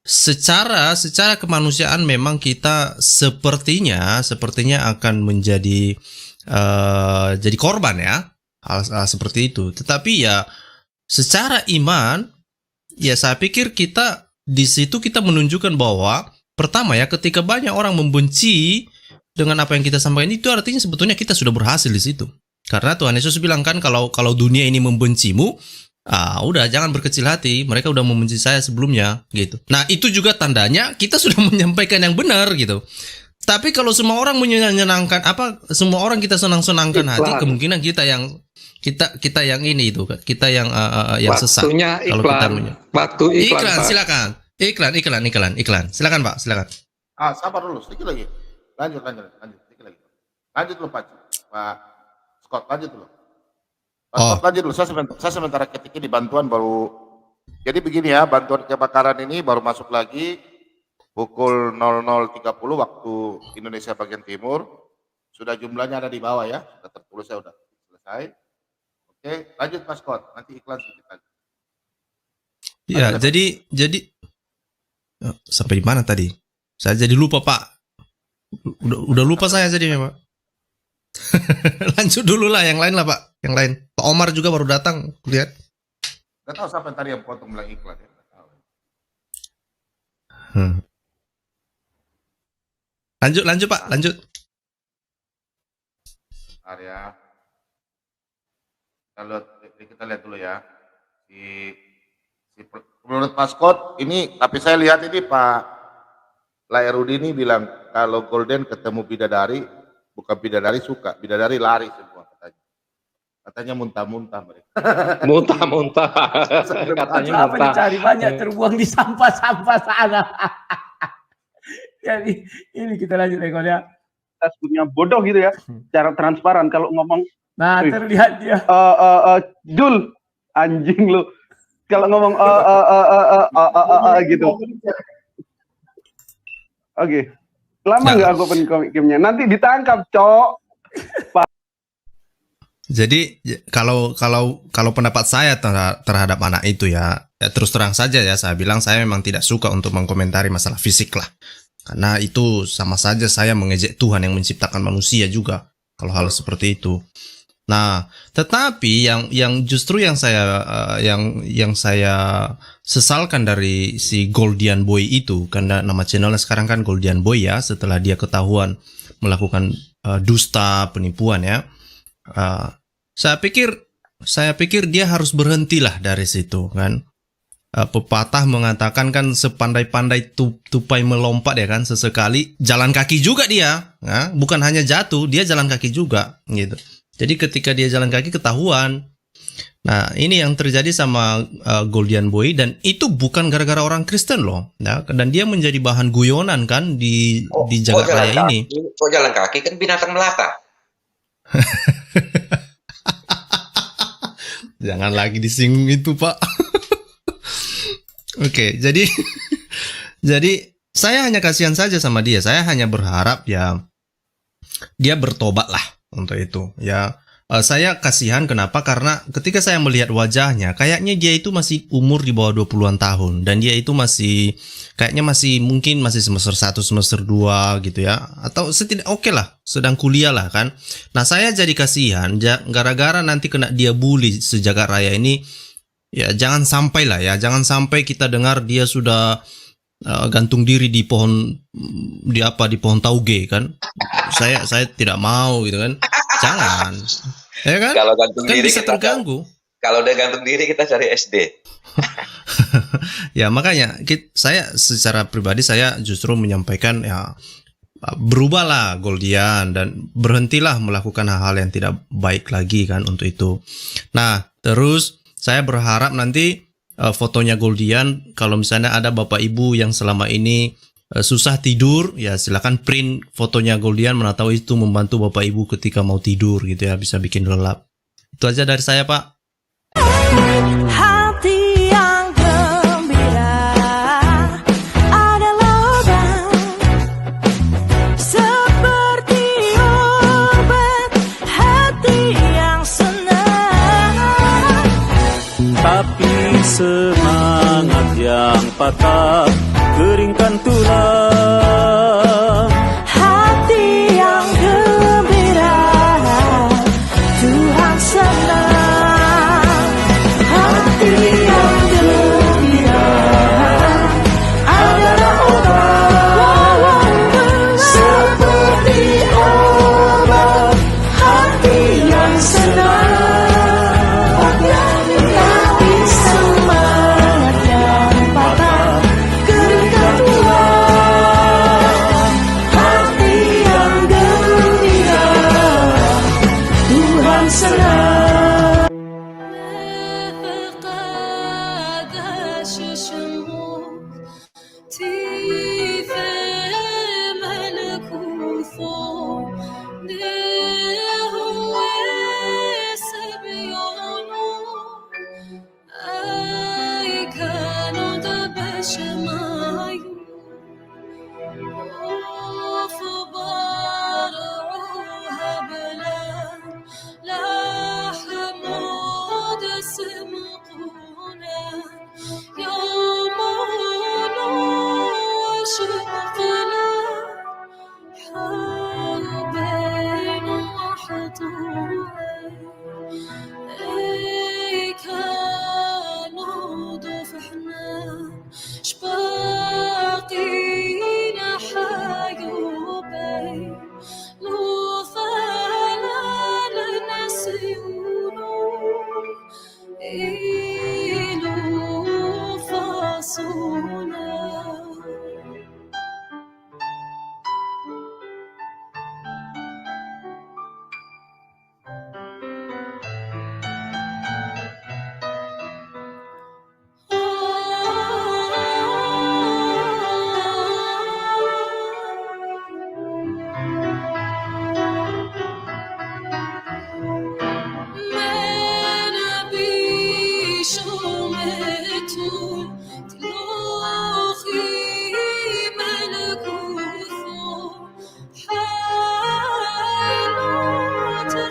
secara kemanusiaan memang kita sepertinya akan menjadi jadi korban ya, hal seperti itu. Tetapi ya secara iman, ya saya pikir kita di situ kita menunjukkan bahwa pertama ya, ketika banyak orang membenci dengan apa yang kita sampaikan, itu artinya sebetulnya kita sudah berhasil di situ. Karena Tuhan Yesus bilang kan, kalau dunia ini membencimu, udah jangan berkecil hati, mereka udah membenci saya sebelumnya gitu. Nah, itu juga tandanya kita sudah menyampaikan yang benar gitu. Tapi kalau semua orang menyenangkan semua orang kita senang-senangkan hati, kemungkinan kita yang ini itu, kita yang sesat. Waktunya Kalau kita Waktu iklan, Pak. silakan. Iklan. Silakan, Pak, silakan. Sabar dulu, sedikit lagi. Lanjut, sedikit lagi. Lanjut dulu, Pak Scott, lanjut dulu. Pak Scott, lanjut dulu. Saya sementara ketik ini bantuan baru. Jadi begini ya, bantuan kebakaran ini baru masuk lagi pukul 00.30 waktu Indonesia bagian timur. Sudah jumlahnya ada di bawah ya, sudah tertulis, saya sudah selesai. Oke, lanjut Pak Scott, nanti iklan sedikit lagi. Ya, jadi sampai di mana tadi? Saya jadi lupa, Pak. Udah lupa saya jadi, Pak. Lanjut dulu lah, yang lain lah, Pak. Yang lain. Pak Omar juga baru datang, lihat. Nggak tahu siapa yang tadi yang potong bilang iklan ya. Nggak tahu. Lanjut, Pak. Lanjut. Area. Kita lihat dulu ya. Menurut Pak Scott ini, tapi saya lihat ini Pak Lairudi ini bilang kalau Golden ketemu bidadari, bukan bidadari suka, bidadari lari semua katanya. Katanya muntah-muntah mereka. Muntah-muntah. Katanya Apa muntah. dicari banyak terbuang di sampah-sampah sana. Jadi ini kita lanjut ya. Kita sebutnya bodoh gitu ya, cara transparan kalau ngomong. Nah, terlihat dia. Jul, anjing lu. Kalau ngomong gitu. Oke. Lama nggak aku open komiknya? Nanti ditangkap, Cok. Jadi kalau pendapat saya terhadap anak itu ya terus terang saja ya, saya bilang saya memang tidak suka untuk mengkomentari masalah fisik lah. Karena itu sama saja saya mengejek Tuhan yang menciptakan manusia juga kalau hal seperti itu. Nah, tetapi yang justru yang saya sesalkan dari si Goldian Boy itu, karena nama channelnya sekarang kan Goldian Boy ya, setelah dia ketahuan melakukan dusta, penipuan ya. Saya pikir dia harus berhentilah dari situ kan. Pepatah mengatakan kan sepandai-pandai tupai melompat ya kan, sesekali jalan kaki juga dia, nah, bukan hanya jatuh, dia jalan kaki juga gitu. Jadi ketika dia jalan kaki ketahuan. Nah, ini yang terjadi sama Goldian Boy, dan itu bukan gara-gara orang Kristen loh. Nah, dan dia menjadi bahan guyonan kan di jagat raya ini. Kok jalan kaki, kan binatang melata. Jangan lagi disinggung itu, Pak. Oke, jadi saya hanya kasihan saja sama dia. Saya hanya berharap ya dia bertobat lah untuk itu. Ya, saya kasihan kenapa? Karena ketika saya melihat wajahnya, kayaknya dia itu masih umur di bawah 20-an tahun, dan dia itu kayaknya mungkin masih semester 1, semester 2 gitu ya. Atau oke lah, sedang kuliah lah kan. Nah, saya jadi kasihan gara-gara nanti kena dia bully sejagat raya ini. Ya, jangan sampai kita dengar dia sudah gantung diri di pohon pohon tauge kan. Saya tidak mau gitu kan. Jangan. Ya kan? Kalau gantung Kan diri bisa kita terganggu. kalau udah gantung diri kita cari SD. Ya makanya saya secara pribadi saya justru menyampaikan ya berubahlah Goldian dan berhentilah melakukan hal-hal yang tidak baik lagi kan untuk itu. Nah terus saya berharap nanti fotonya Goldian, kalau misalnya ada bapak ibu yang selama ini susah tidur, ya silakan print fotonya Goldian, mana tahu itu membantu bapak ibu ketika mau tidur gitu ya, bisa bikin lelap. Itu aja dari saya Pak. Hati yang gembira adalah obat seperti obat hati yang senang. Tapi semangat yang patah keringkan tulang. Hati yang gembira Tuhan senang. Hati yang gembira adalah obat seperti obat hati yang senang. Tapi semangat yang patah keringkan tulang. Hati yang gembira Tuhan senang.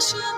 Shall